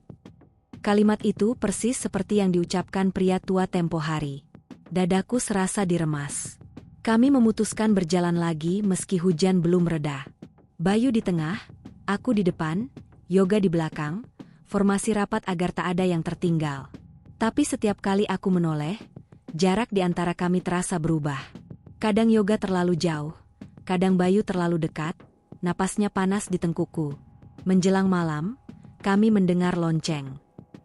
Kalimat itu persis seperti yang diucapkan pria tua tempo hari. Dadaku serasa diremas. Kami memutuskan berjalan lagi meski hujan belum reda. Bayu di tengah, aku di depan, Yoga di belakang, formasi rapat agar tak ada yang tertinggal. Tapi setiap kali aku menoleh, jarak di antara kami terasa berubah. Kadang Yoga terlalu jauh, kadang Bayu terlalu dekat, napasnya panas di tengkuku. Menjelang malam, kami mendengar lonceng.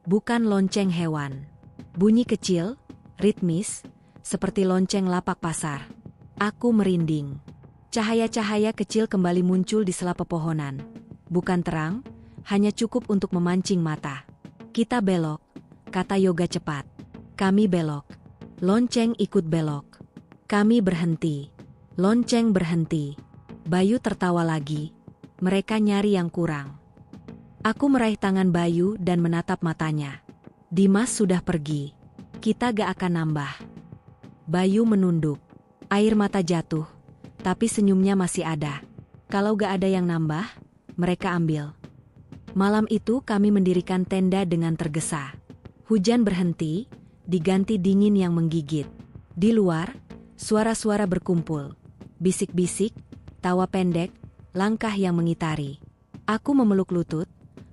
Bukan lonceng hewan. Bunyi kecil, ritmis, seperti lonceng lapak pasar. Aku merinding. Cahaya-cahaya kecil kembali muncul di sela pepohonan. Bukan terang, hanya cukup untuk memancing mata. Kita belok, kata Yoga cepat. Kami belok. Lonceng ikut belok. Kami berhenti. Lonceng berhenti. Bayu tertawa lagi. Mereka nyari yang kurang. Aku meraih tangan Bayu dan menatap matanya. Dimas sudah pergi. Kita gak akan nambah. Bayu menunduk. Air mata jatuh. Tapi senyumnya masih ada. Kalau gak ada yang nambah, mereka ambil. Malam itu kami mendirikan tenda dengan tergesa. Hujan berhenti, diganti dingin yang menggigit. Di luar, suara-suara berkumpul. Bisik-bisik, tawa pendek, langkah yang mengitari. Aku memeluk lutut,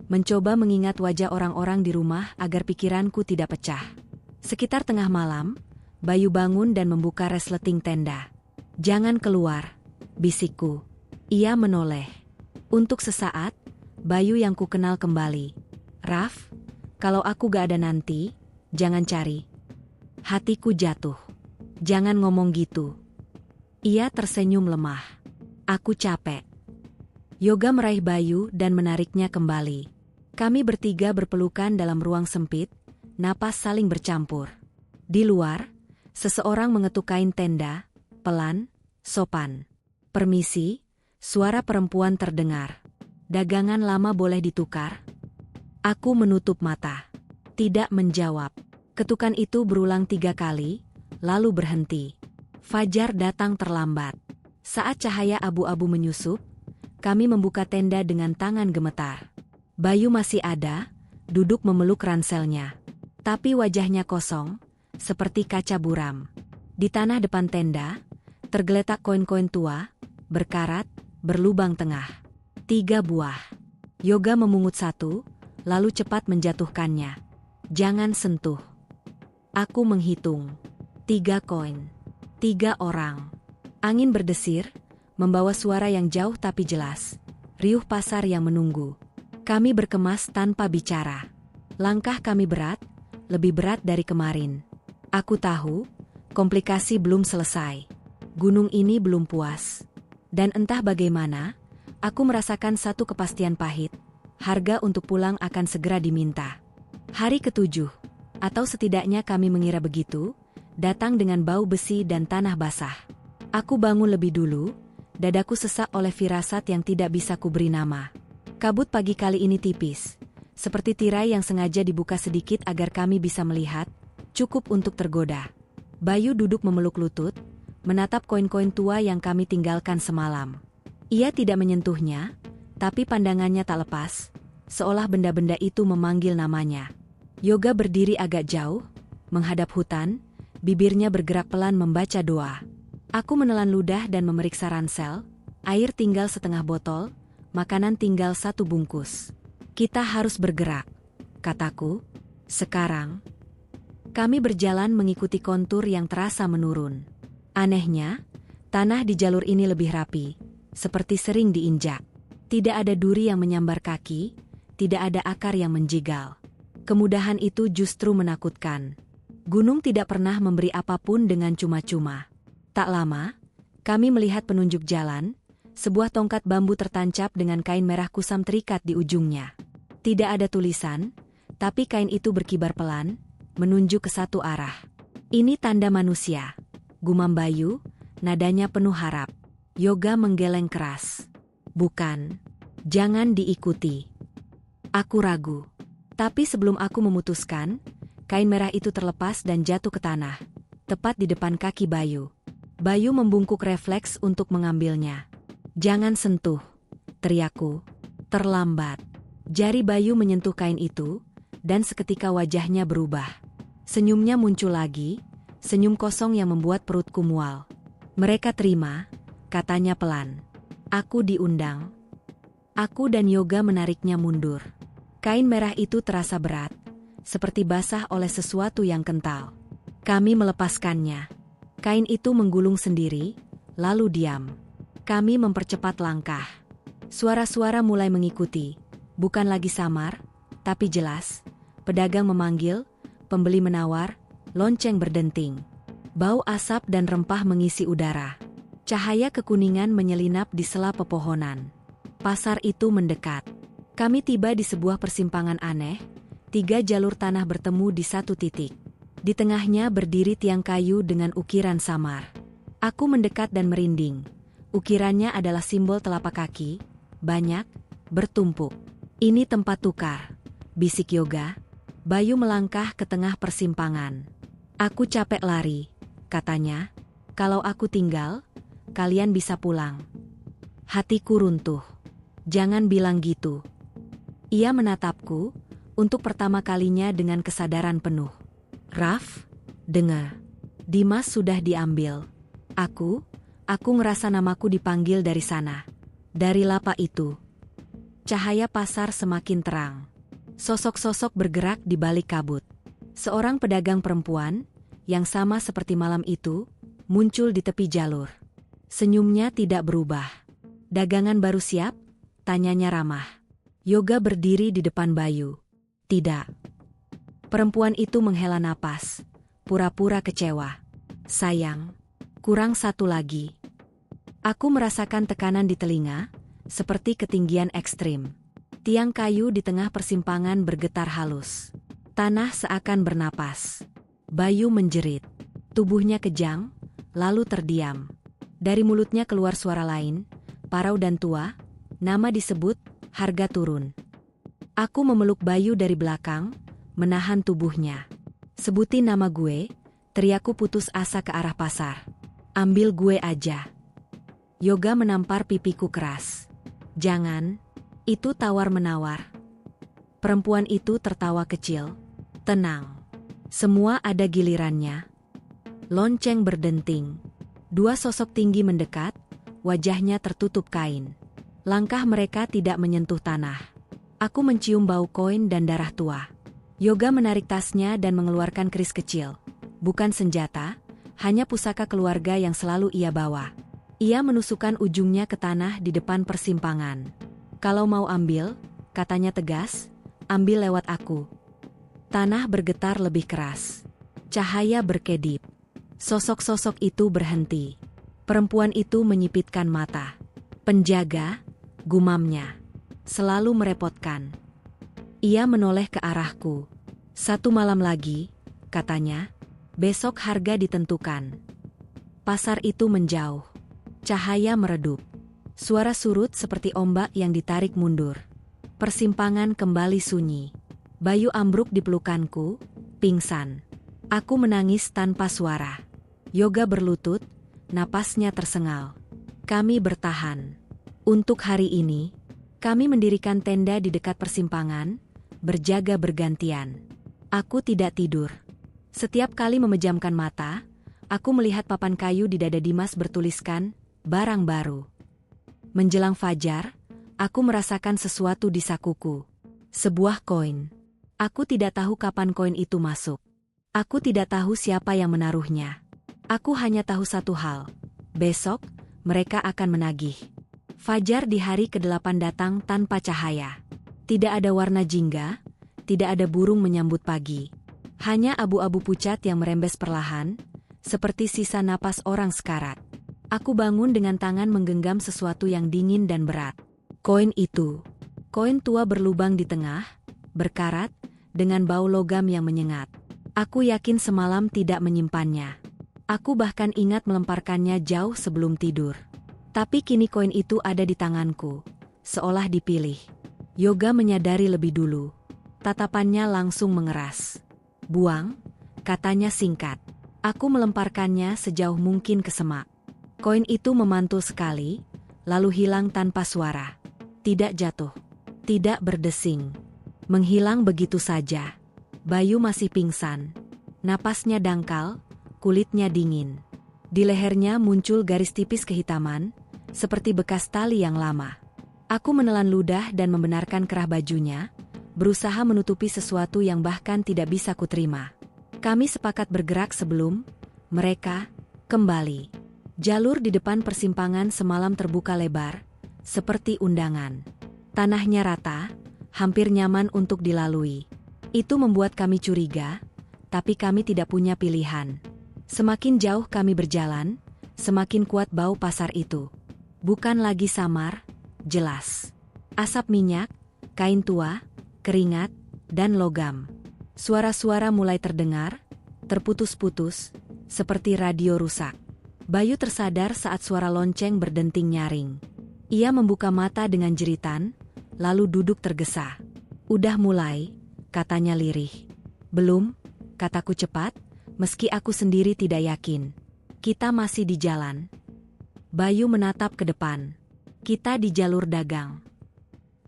mencoba mengingat wajah orang-orang di rumah agar pikiranku tidak pecah. Sekitar tengah malam, Bayu bangun dan membuka resleting tenda. Jangan keluar, bisikku. Ia menoleh. Untuk sesaat, Bayu yang kukenal kembali. Raf, kalau aku gak ada nanti, jangan cari. Hatiku jatuh. Jangan ngomong gitu. Ia tersenyum lemah. Aku capek. Yoga meraih Bayu dan menariknya kembali. Kami bertiga berpelukan dalam ruang sempit, napas saling bercampur. Di luar, seseorang mengetuk kain tenda, pelan, sopan. Permisi, suara perempuan terdengar. Dagangan lama boleh ditukar? Aku menutup mata. Tidak menjawab. Ketukan itu berulang 3 kali, lalu berhenti. Fajar datang terlambat. Saat cahaya abu-abu menyusup, kami membuka tenda dengan tangan gemetar. Bayu masih ada, duduk memeluk ranselnya. Tapi wajahnya kosong, seperti kaca buram. Di tanah depan tenda, tergeletak koin-koin tua, berkarat, berlubang tengah. 3 buah. Yoga memungut 1, lalu cepat menjatuhkannya. Jangan sentuh. Aku menghitung. 3 koin. 3 orang. Angin berdesir, membawa suara yang jauh tapi jelas. Riuh pasar yang menunggu. Kami berkemas tanpa bicara. Langkah kami berat, lebih berat dari kemarin. Aku tahu, komplikasi belum selesai. Gunung ini belum puas. Dan entah bagaimana, aku merasakan satu kepastian pahit. Harga untuk pulang akan segera diminta. Hari ke-7, atau setidaknya kami mengira begitu, datang dengan bau besi dan tanah basah. Aku bangun lebih dulu, dadaku sesak oleh firasat yang tidak bisa kuberi nama. Kabut pagi kali ini tipis, seperti tirai yang sengaja dibuka sedikit agar kami bisa melihat, cukup untuk tergoda. Bayu duduk memeluk lutut, menatap koin-koin tua yang kami tinggalkan semalam. Ia tidak menyentuhnya, tapi pandangannya tak lepas, seolah benda-benda itu memanggil namanya. Yoga berdiri agak jauh, menghadap hutan, bibirnya bergerak pelan membaca doa. Aku menelan ludah dan memeriksa ransel, air tinggal setengah botol, makanan tinggal 1 bungkus. Kita harus bergerak, kataku. Sekarang, kami berjalan mengikuti kontur yang terasa menurun. Anehnya, tanah di jalur ini lebih rapi, seperti sering diinjak. Tidak ada duri yang menyambar kaki, tidak ada akar yang menjigal. Kemudahan itu justru menakutkan. Gunung tidak pernah memberi apapun dengan cuma-cuma. Tak lama, kami melihat penunjuk jalan, sebuah tongkat bambu tertancap dengan kain merah kusam terikat di ujungnya. Tidak ada tulisan, tapi kain itu berkibar pelan, menunjuk ke satu arah. Ini tanda manusia, gumam Bayu, nadanya penuh harap. Yoga menggeleng keras. Bukan, jangan diikuti. Aku ragu. Tapi sebelum aku memutuskan, kain merah itu terlepas dan jatuh ke tanah, tepat di depan kaki Bayu. Bayu membungkuk refleks untuk mengambilnya. Jangan sentuh, teriakku. Terlambat. Jari Bayu menyentuh kain itu, dan seketika wajahnya berubah. Senyumnya muncul lagi, senyum kosong yang membuat perutku mual. Mereka terima, katanya pelan. Aku diundang. Aku dan Yoga menariknya mundur. Kain merah itu terasa berat, seperti basah oleh sesuatu yang kental. Kami melepaskannya. Kain itu menggulung sendiri, lalu diam. Kami mempercepat langkah. Suara-suara mulai mengikuti, bukan lagi samar, tapi jelas. Pedagang memanggil, pembeli menawar, lonceng berdenting. Bau asap dan rempah mengisi udara. Cahaya kekuningan menyelinap di sela pepohonan. Pasar itu mendekat. Kami tiba di sebuah persimpangan aneh, 3 jalur tanah bertemu di satu titik. Di tengahnya berdiri tiang kayu dengan ukiran samar. Aku mendekat dan merinding. Ukirannya adalah simbol telapak kaki, banyak, bertumpuk. Ini tempat tukar, bisik Yoga. Bayu melangkah ke tengah persimpangan. Aku capek lari, katanya. Kalau aku tinggal, kalian bisa pulang. Hatiku runtuh. Jangan bilang gitu. Ia menatapku, untuk pertama kalinya dengan kesadaran penuh. Raf, dengar. Dimas sudah diambil. Aku ngerasa namaku dipanggil dari sana. Dari lapak itu. Cahaya pasar semakin terang. Sosok-sosok bergerak di balik kabut. Seorang pedagang perempuan, yang sama seperti malam itu, muncul di tepi jalur. Senyumnya tidak berubah. Dagangan baru siap? Tanyanya ramah. Yoga berdiri di depan Bayu. Tidak. Perempuan itu menghela napas, pura-pura kecewa. Sayang, kurang satu lagi. Aku merasakan tekanan di telinga, seperti ketinggian ekstrim. Tiang kayu di tengah persimpangan bergetar halus. Tanah seakan bernapas. Bayu menjerit. Tubuhnya kejang, lalu terdiam. Dari mulutnya keluar suara lain, parau dan tua, nama disebut, harga turun. Aku memeluk Bayu dari belakang, menahan tubuhnya. Sebutin nama gue, teriakku putus asa ke arah pasar. Ambil gue aja. Yoga menampar pipiku keras. Jangan, itu tawar-menawar. Perempuan itu tertawa kecil. Tenang. Semua ada gilirannya. Lonceng berdenting. 2 sosok tinggi mendekat, wajahnya tertutup kain. Langkah mereka tidak menyentuh tanah. Aku mencium bau koin dan darah tua. Yoga menarik tasnya dan mengeluarkan keris kecil. Bukan senjata, hanya pusaka keluarga yang selalu ia bawa. Ia menusukkan ujungnya ke tanah di depan persimpangan. Kalau mau ambil, katanya tegas, ambil lewat aku. Tanah bergetar lebih keras. Cahaya berkedip. Sosok-sosok itu berhenti. Perempuan itu menyipitkan mata. Penjaga, gumamnya. Selalu merepotkan. Ia menoleh ke arahku. 1 malam lagi, katanya. Besok harga ditentukan. Pasar itu menjauh. Cahaya meredup. Suara surut seperti ombak yang ditarik mundur. Persimpangan kembali sunyi. Bayu ambruk di pelukanku, pingsan. Aku menangis tanpa suara. Yoga berlutut, napasnya tersengal. Kami bertahan. Untuk hari ini, kami mendirikan tenda di dekat persimpangan, berjaga bergantian. Aku tidak tidur. Setiap kali memejamkan mata, aku melihat papan kayu di dada Dimas bertuliskan, barang baru. Menjelang fajar, aku merasakan sesuatu di sakuku. Sebuah koin. Aku tidak tahu kapan koin itu masuk. Aku tidak tahu siapa yang menaruhnya. Aku hanya tahu satu hal. Besok, mereka akan menagih. Fajar di hari ke-8 datang tanpa cahaya. Tidak ada warna jingga, tidak ada burung menyambut pagi. Hanya abu-abu pucat yang merembes perlahan, seperti sisa napas orang sekarat. Aku bangun dengan tangan menggenggam sesuatu yang dingin dan berat. Koin itu. Koin tua berlubang di tengah, berkarat, dengan bau logam yang menyengat. Aku yakin semalam tidak menyimpannya. Aku bahkan ingat melemparkannya jauh sebelum tidur. Tapi kini koin itu ada di tanganku, seolah dipilih. Yoga menyadari lebih dulu. Tatapannya langsung mengeras. Buang, katanya singkat. Aku melemparkannya sejauh mungkin ke semak. Koin itu memantul sekali, lalu hilang tanpa suara. Tidak jatuh. Tidak berdesing. Menghilang begitu saja. Bayu masih pingsan. Napasnya dangkal, kulitnya dingin. Di lehernya muncul garis tipis kehitaman, seperti bekas tali yang lama. Aku menelan ludah dan membenarkan kerah bajunya, berusaha menutupi sesuatu yang bahkan tidak bisa kuterima. Kami sepakat bergerak sebelum mereka Kembali. Jalur di depan persimpangan semalam terbuka lebar, seperti undangan. Tanahnya rata, hampir nyaman untuk dilalui. Itu membuat kami curiga, tapi kami tidak punya pilihan. Semakin jauh kami berjalan, semakin kuat bau pasar itu. Bukan lagi samar, jelas. Asap minyak, kain tua, keringat, dan logam. Suara-suara mulai terdengar, terputus-putus, seperti radio rusak. Bayu tersadar saat suara lonceng berdenting nyaring. Ia membuka mata dengan jeritan, lalu duduk tergesa. Udah mulai, katanya lirih. Belum, kataku cepat, meski aku sendiri tidak yakin. Kita masih di jalan. Bayu menatap ke depan. Kita di jalur dagang.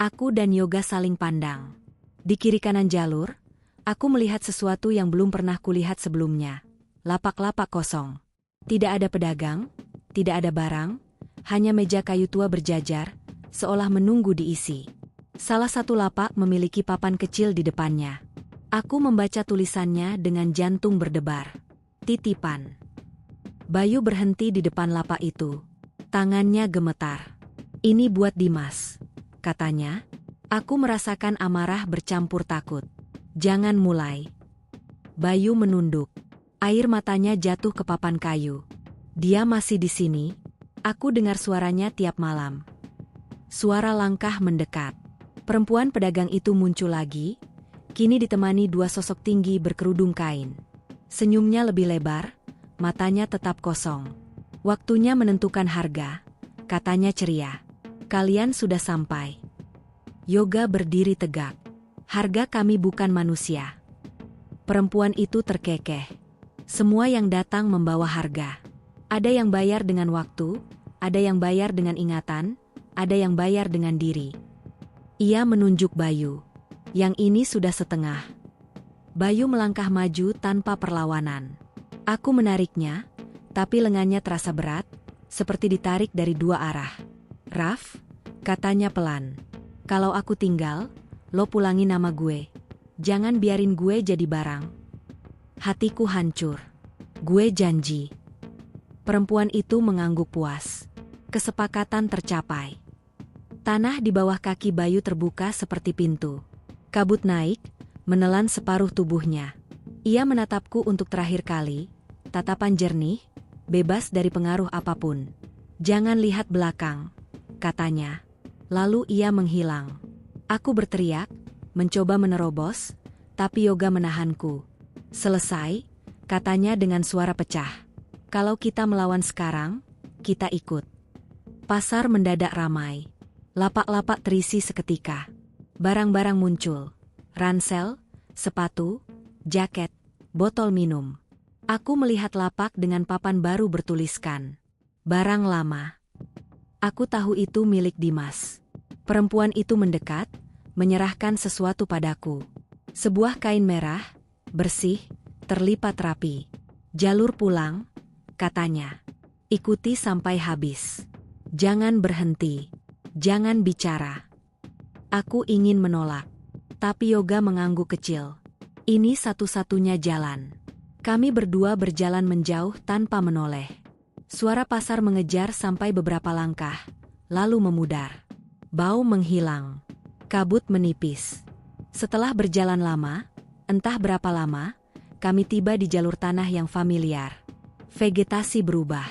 Aku dan Yoga saling pandang. Di kiri kanan jalur, aku melihat sesuatu yang belum pernah kulihat sebelumnya. Lapak-lapak kosong. Tidak ada pedagang, tidak ada barang, hanya meja kayu tua berjajar, seolah menunggu diisi. Salah satu lapak memiliki papan kecil di depannya. Aku membaca tulisannya dengan jantung berdebar. Titipan. Bayu berhenti di depan lapak itu. Tangannya gemetar. Ini buat Dimas, katanya. Aku merasakan amarah bercampur takut. Jangan mulai. Bayu menunduk. Air matanya jatuh ke papan kayu. Dia masih di sini. Aku dengar suaranya tiap malam. Suara langkah mendekat. Perempuan pedagang itu muncul lagi, kini ditemani dua sosok tinggi berkerudung kain. Senyumnya lebih lebar, matanya tetap kosong. Waktunya menentukan harga, katanya ceria. Kalian sudah sampai. Yoga berdiri tegak. Harga kami bukan manusia. Perempuan itu terkekeh. Semua yang datang membawa harga. Ada yang bayar dengan waktu, ada yang bayar dengan ingatan, ada yang bayar dengan diri. Ia menunjuk Bayu. Yang ini sudah setengah. Bayu melangkah maju tanpa perlawanan. Aku menariknya, tapi lengannya terasa berat, seperti ditarik dari dua arah. Raf, katanya pelan. Kalau aku tinggal, lo pulangi nama gue. Jangan biarin gue jadi barang. Hatiku hancur. Gue janji. Perempuan itu mengangguk puas. Kesepakatan tercapai. Tanah di bawah kaki Bayu terbuka seperti pintu. Kabut naik, menelan separuh tubuhnya. Ia menatapku untuk terakhir kali, tatapan jernih, bebas dari pengaruh apapun. Jangan lihat belakang, katanya. Lalu ia menghilang. Aku berteriak, mencoba menerobos, tapi Yoga menahanku. Selesai, katanya dengan suara pecah. Kalau kita melawan sekarang, kita ikut. Pasar mendadak ramai. Lapak-lapak terisi seketika. Barang-barang muncul. Ransel, sepatu, jaket, botol minum. Aku melihat lapak dengan papan baru bertuliskan. Barang lama. Aku tahu itu milik Dimas. Perempuan itu mendekat, menyerahkan sesuatu padaku. Sebuah kain merah, bersih, terlipat rapi. Jalur pulang, katanya. Ikuti sampai habis. Jangan berhenti. Jangan bicara. Aku ingin menolak. Tapi Yoga mengangguk kecil. Ini satu-satunya jalan. Kami berdua berjalan menjauh tanpa menoleh. Suara pasar mengejar sampai beberapa langkah, lalu memudar. Bau menghilang. Kabut menipis. Setelah berjalan lama, entah berapa lama, kami tiba di jalur tanah yang familiar. Vegetasi berubah.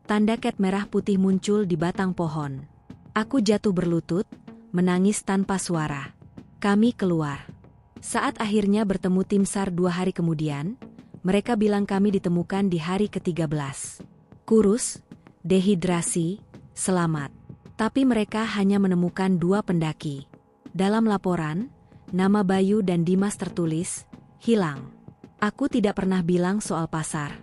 Tanda cat merah putih muncul di batang pohon. Aku jatuh berlutut, menangis tanpa suara. Kami keluar. Saat akhirnya bertemu tim SAR 2 hari kemudian, mereka bilang kami ditemukan di hari ke-13. Kurus, dehidrasi, selamat. Tapi mereka hanya menemukan 2 pendaki. Dalam laporan, nama Bayu dan Dimas tertulis, hilang. Aku tidak pernah bilang soal pasar.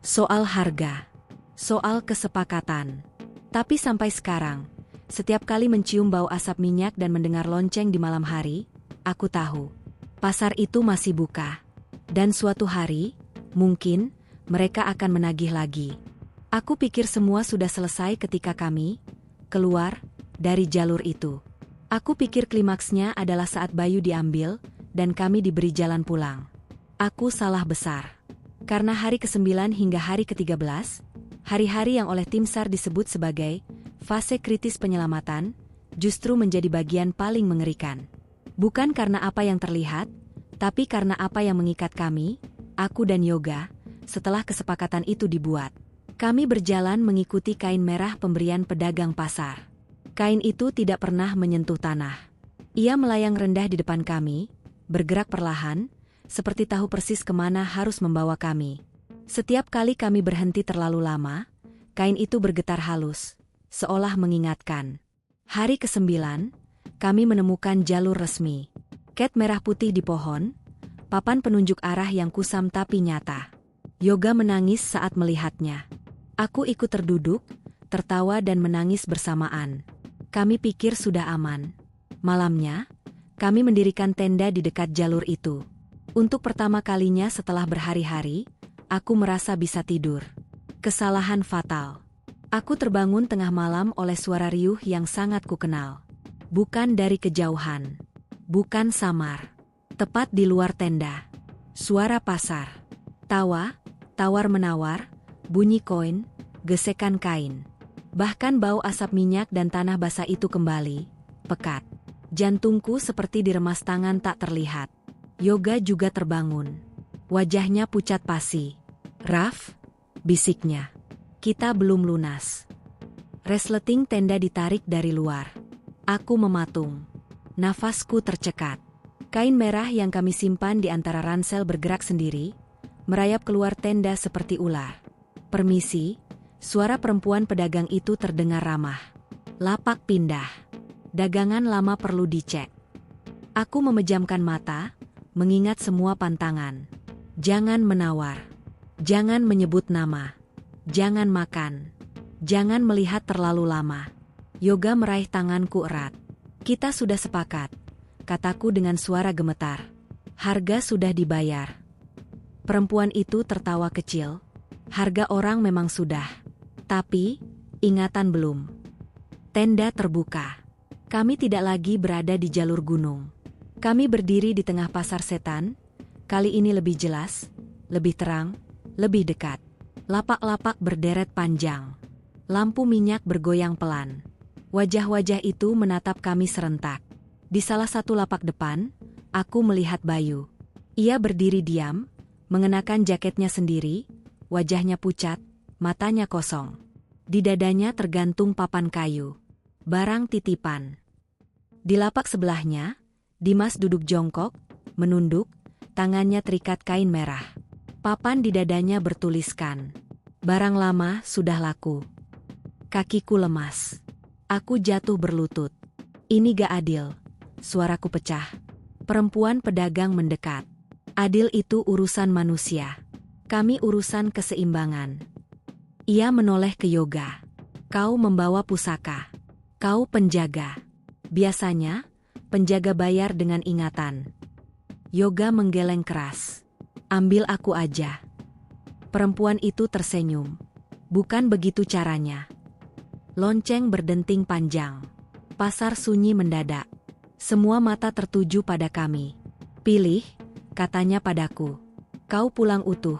Soal harga. Soal kesepakatan. Tapi sampai sekarang, setiap kali mencium bau asap minyak dan mendengar lonceng di malam hari, aku tahu. Pasar itu masih buka. Dan suatu hari, mungkin, mereka akan menagih lagi. Aku pikir semua sudah selesai ketika kami keluar dari jalur itu. Aku pikir klimaksnya adalah saat Bayu diambil, dan kami diberi jalan pulang. Aku salah besar. Karena hari ke-9 hingga hari ke-13, Hari-hari yang oleh tim SAR disebut sebagai fase kritis penyelamatan, justru menjadi bagian paling mengerikan. Bukan karena apa yang terlihat, tapi karena apa yang mengikat kami, aku dan Yoga, setelah kesepakatan itu dibuat. Kami berjalan mengikuti kain merah pemberian pedagang pasar. Kain itu tidak pernah menyentuh tanah. Ia melayang rendah di depan kami, bergerak perlahan, seperti tahu persis kemana harus membawa kami. Setiap kali kami berhenti terlalu lama, kain itu bergetar halus, seolah mengingatkan. Hari ke-9, kami menemukan jalur resmi. Cat merah putih di pohon, papan penunjuk arah yang kusam tapi nyata. Yoga menangis saat melihatnya. Aku ikut terduduk, tertawa dan menangis bersamaan. Kami pikir sudah aman. Malamnya, kami mendirikan tenda di dekat jalur itu. Untuk pertama kalinya setelah berhari-hari, aku merasa bisa tidur. Kesalahan fatal. Aku terbangun tengah malam oleh suara riuh yang sangat kukenal. Bukan dari kejauhan. Bukan samar. Tepat di luar tenda. Suara pasar. Tawa, tawar-menawar, bunyi koin, gesekan kain. Bahkan bau asap minyak dan tanah basah itu kembali, pekat. Jantungku seperti diremas tangan tak terlihat. Yoga juga terbangun. Wajahnya pucat pasi. "Raf," bisiknya. "Kita belum lunas." Resleting tenda ditarik dari luar. Aku mematung. Nafasku tercekat. Kain merah yang kami simpan di antara ransel bergerak sendiri, merayap keluar tenda seperti ular. "Permisi," suara perempuan pedagang itu terdengar ramah. "Lapak pindah. Dagangan lama perlu dicek." Aku memejamkan mata, mengingat semua pantangan. Jangan menawar. Jangan menyebut nama. Jangan makan. Jangan melihat terlalu lama. Yoga meraih tanganku erat. "Kita sudah sepakat," kataku dengan suara gemetar. "Harga sudah dibayar." Perempuan itu tertawa kecil. "Harga orang memang sudah. Tapi, ingatan belum." Tenda terbuka. Kami tidak lagi berada di jalur gunung. Kami berdiri di tengah pasar setan, kali ini lebih jelas, lebih terang, lebih dekat. Lapak-lapak berderet panjang. Lampu minyak bergoyang pelan. Wajah-wajah itu menatap kami serentak. Di salah satu lapak depan, aku melihat Bayu. Ia berdiri diam, mengenakan jaketnya sendiri, wajahnya pucat, matanya kosong. Di dadanya tergantung papan kayu. Barang titipan. Di lapak sebelahnya, Dimas duduk jongkok, menunduk, tangannya terikat kain merah. Papan di dadanya bertuliskan, "Barang lama sudah laku." Kakiku lemas. Aku jatuh berlutut. "Ini gak adil." Suaraku pecah. Perempuan pedagang mendekat. "Adil itu urusan manusia. Kami urusan keseimbangan." Ia menoleh ke Yoga. "Kau membawa pusaka. Kau penjaga. Biasanya, penjaga bayar dengan ingatan." Yoga menggeleng keras. "Ambil aku aja." Perempuan itu tersenyum. "Bukan begitu caranya." Lonceng berdenting panjang. Pasar sunyi mendadak. Semua mata tertuju pada kami. "Pilih," katanya padaku. "Kau pulang utuh,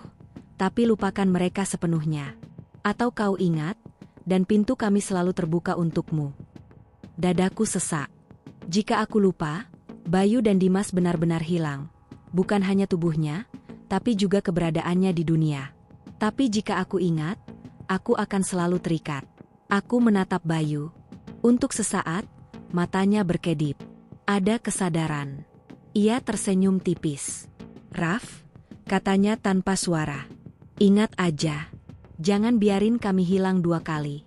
tapi lupakan mereka sepenuhnya. Atau kau ingat, dan pintu kami selalu terbuka untukmu." Dadaku sesak. Jika aku lupa, Bayu dan Dimas benar-benar hilang. Bukan hanya tubuhnya, tapi juga keberadaannya di dunia. Tapi jika aku ingat, aku akan selalu terikat. Aku menatap Bayu. Untuk sesaat, matanya berkedip. Ada kesadaran. Ia tersenyum tipis. "Raf," katanya tanpa suara. "Ingat aja. Jangan biarin kami hilang dua kali."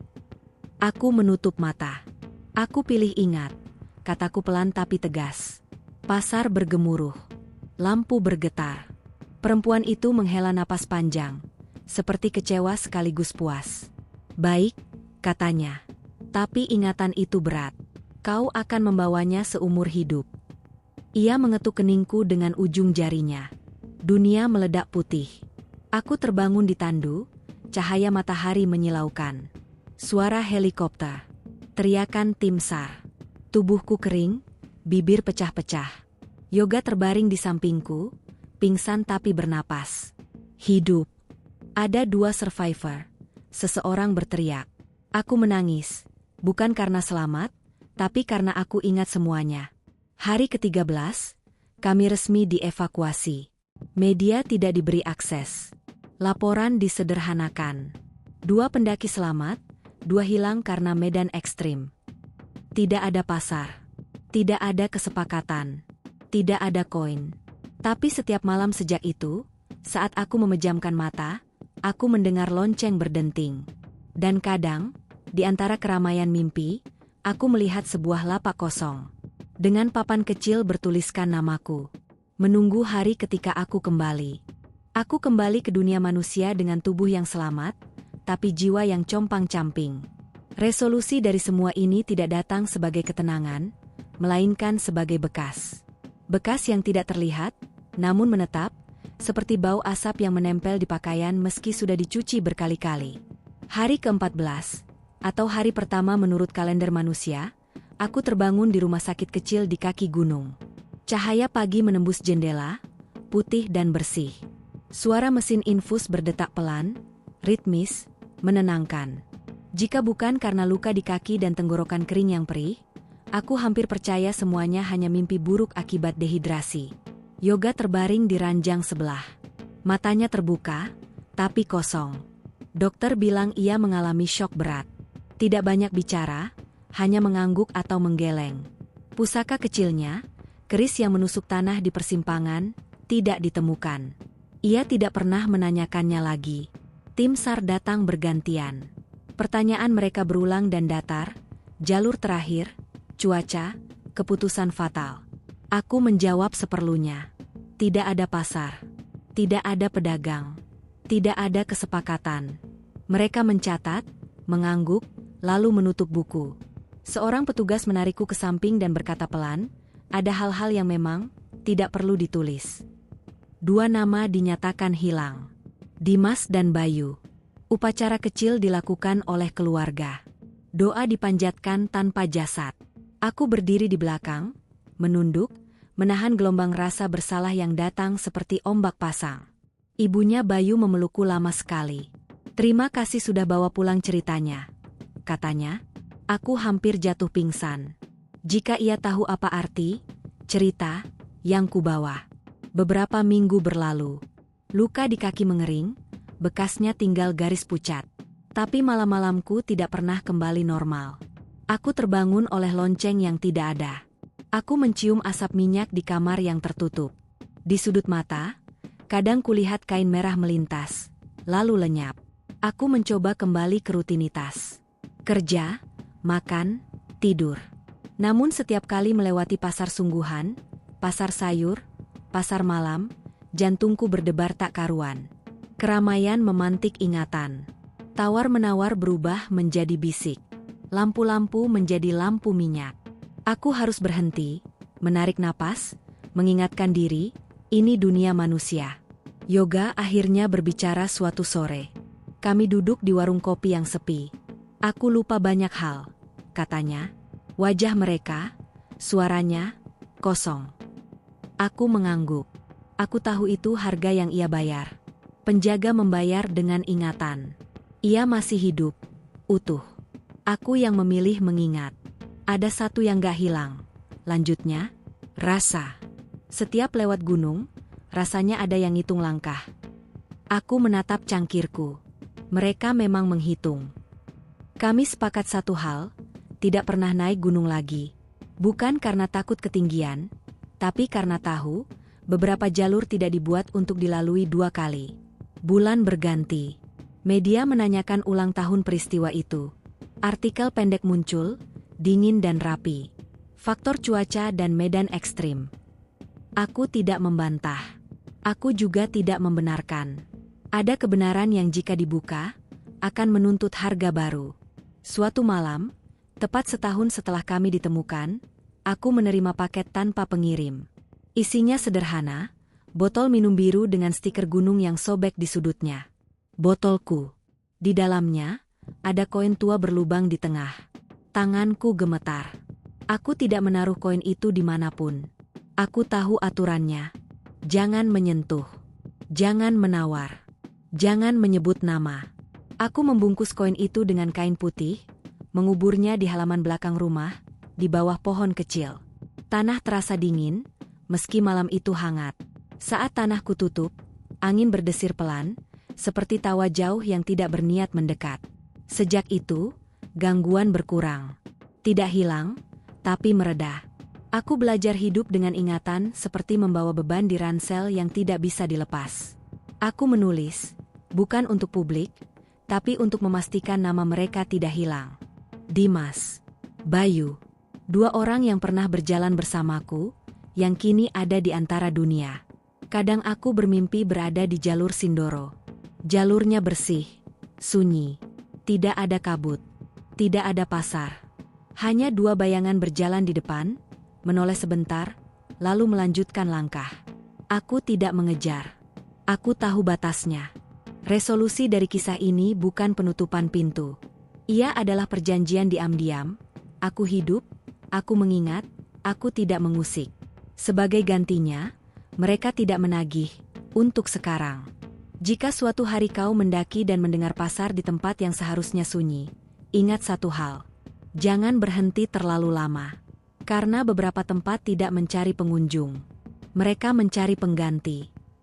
Aku menutup mata. "Aku pilih ingat," kataku pelan tapi tegas. Pasar bergemuruh. Lampu bergetar. Perempuan itu menghela napas panjang, seperti kecewa sekaligus puas. "Baik," katanya. "Tapi ingatan itu berat. Kau akan membawanya seumur hidup." Ia mengetuk keningku dengan ujung jarinya. Dunia meledak putih. Aku terbangun di tandu, cahaya matahari menyilaukan. Suara helikopter. Teriakan tim SAR. Tubuhku kering, bibir pecah-pecah. Yoga terbaring di sampingku, pingsan tapi bernapas. Hidup. Ada 2 survivor. seseorang berteriak. Aku menangis, bukan karena selamat, tapi karena aku ingat semuanya. Hari ke-13, kami resmi dievakuasi. Media tidak diberi akses. Laporan disederhanakan. 2 pendaki selamat, 2 hilang karena medan ekstrim. Tidak ada pasar. Tidak ada kesepakatan. Tidak ada koin. Tapi setiap malam sejak itu, saat aku memejamkan mata, aku mendengar lonceng berdenting. Dan kadang, di antara keramaian mimpi, aku melihat sebuah lapak kosong. Dengan papan kecil bertuliskan namaku. Menunggu hari ketika aku kembali. Aku kembali ke dunia manusia dengan tubuh yang selamat, tapi jiwa yang compang-camping. Resolusi dari semua ini tidak datang sebagai ketenangan, melainkan sebagai bekas. Bekas yang tidak terlihat, namun menetap, seperti bau asap yang menempel di pakaian meski sudah dicuci berkali-kali. Hari ke-14, atau hari pertama menurut kalender manusia, aku terbangun di rumah sakit kecil di kaki gunung. Cahaya pagi menembus jendela, putih dan bersih. Suara mesin infus berdetak pelan, ritmis, menenangkan. Jika bukan karena luka di kaki dan tenggorokan kering yang perih, aku hampir percaya semuanya hanya mimpi buruk akibat dehidrasi. Yoga terbaring di ranjang sebelah. Matanya terbuka, tapi kosong. Dokter bilang ia mengalami syok berat. Tidak banyak bicara, hanya mengangguk atau menggeleng. Pusaka kecilnya, keris yang menusuk tanah di persimpangan, tidak ditemukan. Ia tidak pernah menanyakannya lagi. Tim SAR datang bergantian. Pertanyaan mereka berulang dan datar, jalur terakhir, cuaca, keputusan fatal. Aku menjawab seperlunya. Tidak ada pasar. Tidak ada pedagang. Tidak ada kesepakatan. Mereka mencatat, mengangguk, lalu menutup buku. Seorang petugas menarikku ke samping dan berkata pelan, ada hal-hal yang memang tidak perlu ditulis. 2 nama dinyatakan hilang. Dimas dan Bayu. Upacara kecil dilakukan oleh keluarga. Doa dipanjatkan tanpa jasad. Aku berdiri di belakang, menunduk, menahan gelombang rasa bersalah yang datang seperti ombak pasang. Ibunya Bayu memelukku lama sekali. Terima kasih sudah bawa pulang ceritanya, katanya. Aku hampir jatuh pingsan. Jika ia tahu apa arti cerita yang kubawa. Beberapa minggu berlalu. Luka di kaki mengering, bekasnya tinggal garis pucat. Tapi malam-malamku tidak pernah kembali normal. Aku terbangun oleh lonceng yang tidak ada. Aku mencium asap minyak di kamar yang tertutup. Di sudut mata, kadang kulihat kain merah melintas, lalu lenyap. Aku mencoba kembali ke rutinitas. Kerja, makan, tidur. Namun setiap kali melewati pasar sungguhan, pasar sayur, pasar malam, jantungku berdebar tak karuan. Keramaian memantik ingatan. Tawar-menawar berubah menjadi bisik. Lampu-lampu menjadi lampu minyak. Aku harus berhenti, menarik napas, mengingatkan diri, ini dunia manusia. Yoga akhirnya berbicara suatu sore. Kami duduk di warung kopi yang sepi. Aku lupa banyak hal, katanya. Wajah mereka, suaranya, kosong. Aku mengangguk. Aku tahu itu harga yang ia bayar. Penjaga membayar dengan ingatan. Ia masih hidup, utuh. Aku yang memilih mengingat. Ada satu yang gak hilang. Lanjutnya, rasa. Setiap lewat gunung, rasanya ada yang ngitung langkah. Aku menatap cangkirku. Mereka memang menghitung. Kami sepakat satu hal, tidak pernah naik gunung lagi. Bukan karena takut ketinggian, tapi karena tahu, beberapa jalur tidak dibuat untuk dilalui 2 kali. Bulan berganti. Media menanyakan ulang tahun peristiwa itu. Artikel pendek muncul, dingin dan rapi. Faktor cuaca dan medan ekstrim. Aku tidak membantah. Aku juga tidak membenarkan. Ada kebenaran yang jika dibuka, akan menuntut harga baru. Suatu malam, tepat setahun setelah kami ditemukan, aku menerima paket tanpa pengirim. Isinya sederhana, botol minum biru dengan stiker gunung yang sobek di sudutnya. Botolku. Di dalamnya, ada koin tua berlubang di tengah. Tanganku gemetar. Aku tidak menaruh koin itu dimanapun. Aku tahu aturannya. Jangan menyentuh. Jangan menawar. Jangan menyebut nama. Aku membungkus koin itu dengan kain putih, menguburnya di halaman belakang rumah, di bawah pohon kecil. Tanah terasa dingin, meski malam itu hangat. Saat tanah kututup, angin berdesir pelan, seperti tawa jauh yang tidak berniat mendekat. Sejak itu, gangguan berkurang. Tidak hilang, tapi mereda. Aku belajar hidup dengan ingatan seperti membawa beban di ransel yang tidak bisa dilepas. Aku menulis, bukan untuk publik, tapi untuk memastikan nama mereka tidak hilang. Dimas, Bayu, 2 orang yang pernah berjalan bersamaku, yang kini ada di antara dunia. Kadang aku bermimpi berada di jalur Sindoro. Jalurnya bersih, sunyi, tidak ada kabut, tidak ada pasar. Hanya 2 bayangan berjalan di depan, menoleh sebentar, lalu melanjutkan langkah. Aku tidak mengejar. Aku tahu batasnya. Resolusi dari kisah ini bukan penutupan pintu. Ia adalah perjanjian diam-diam. Aku hidup, aku mengingat, aku tidak mengusik. Sebagai gantinya, mereka tidak menagih, untuk sekarang. Jika suatu hari kau mendaki dan mendengar pasar di tempat yang seharusnya sunyi, ingat satu hal. Jangan berhenti terlalu lama. Karena beberapa tempat tidak mencari pengunjung. Mereka mencari pengganti.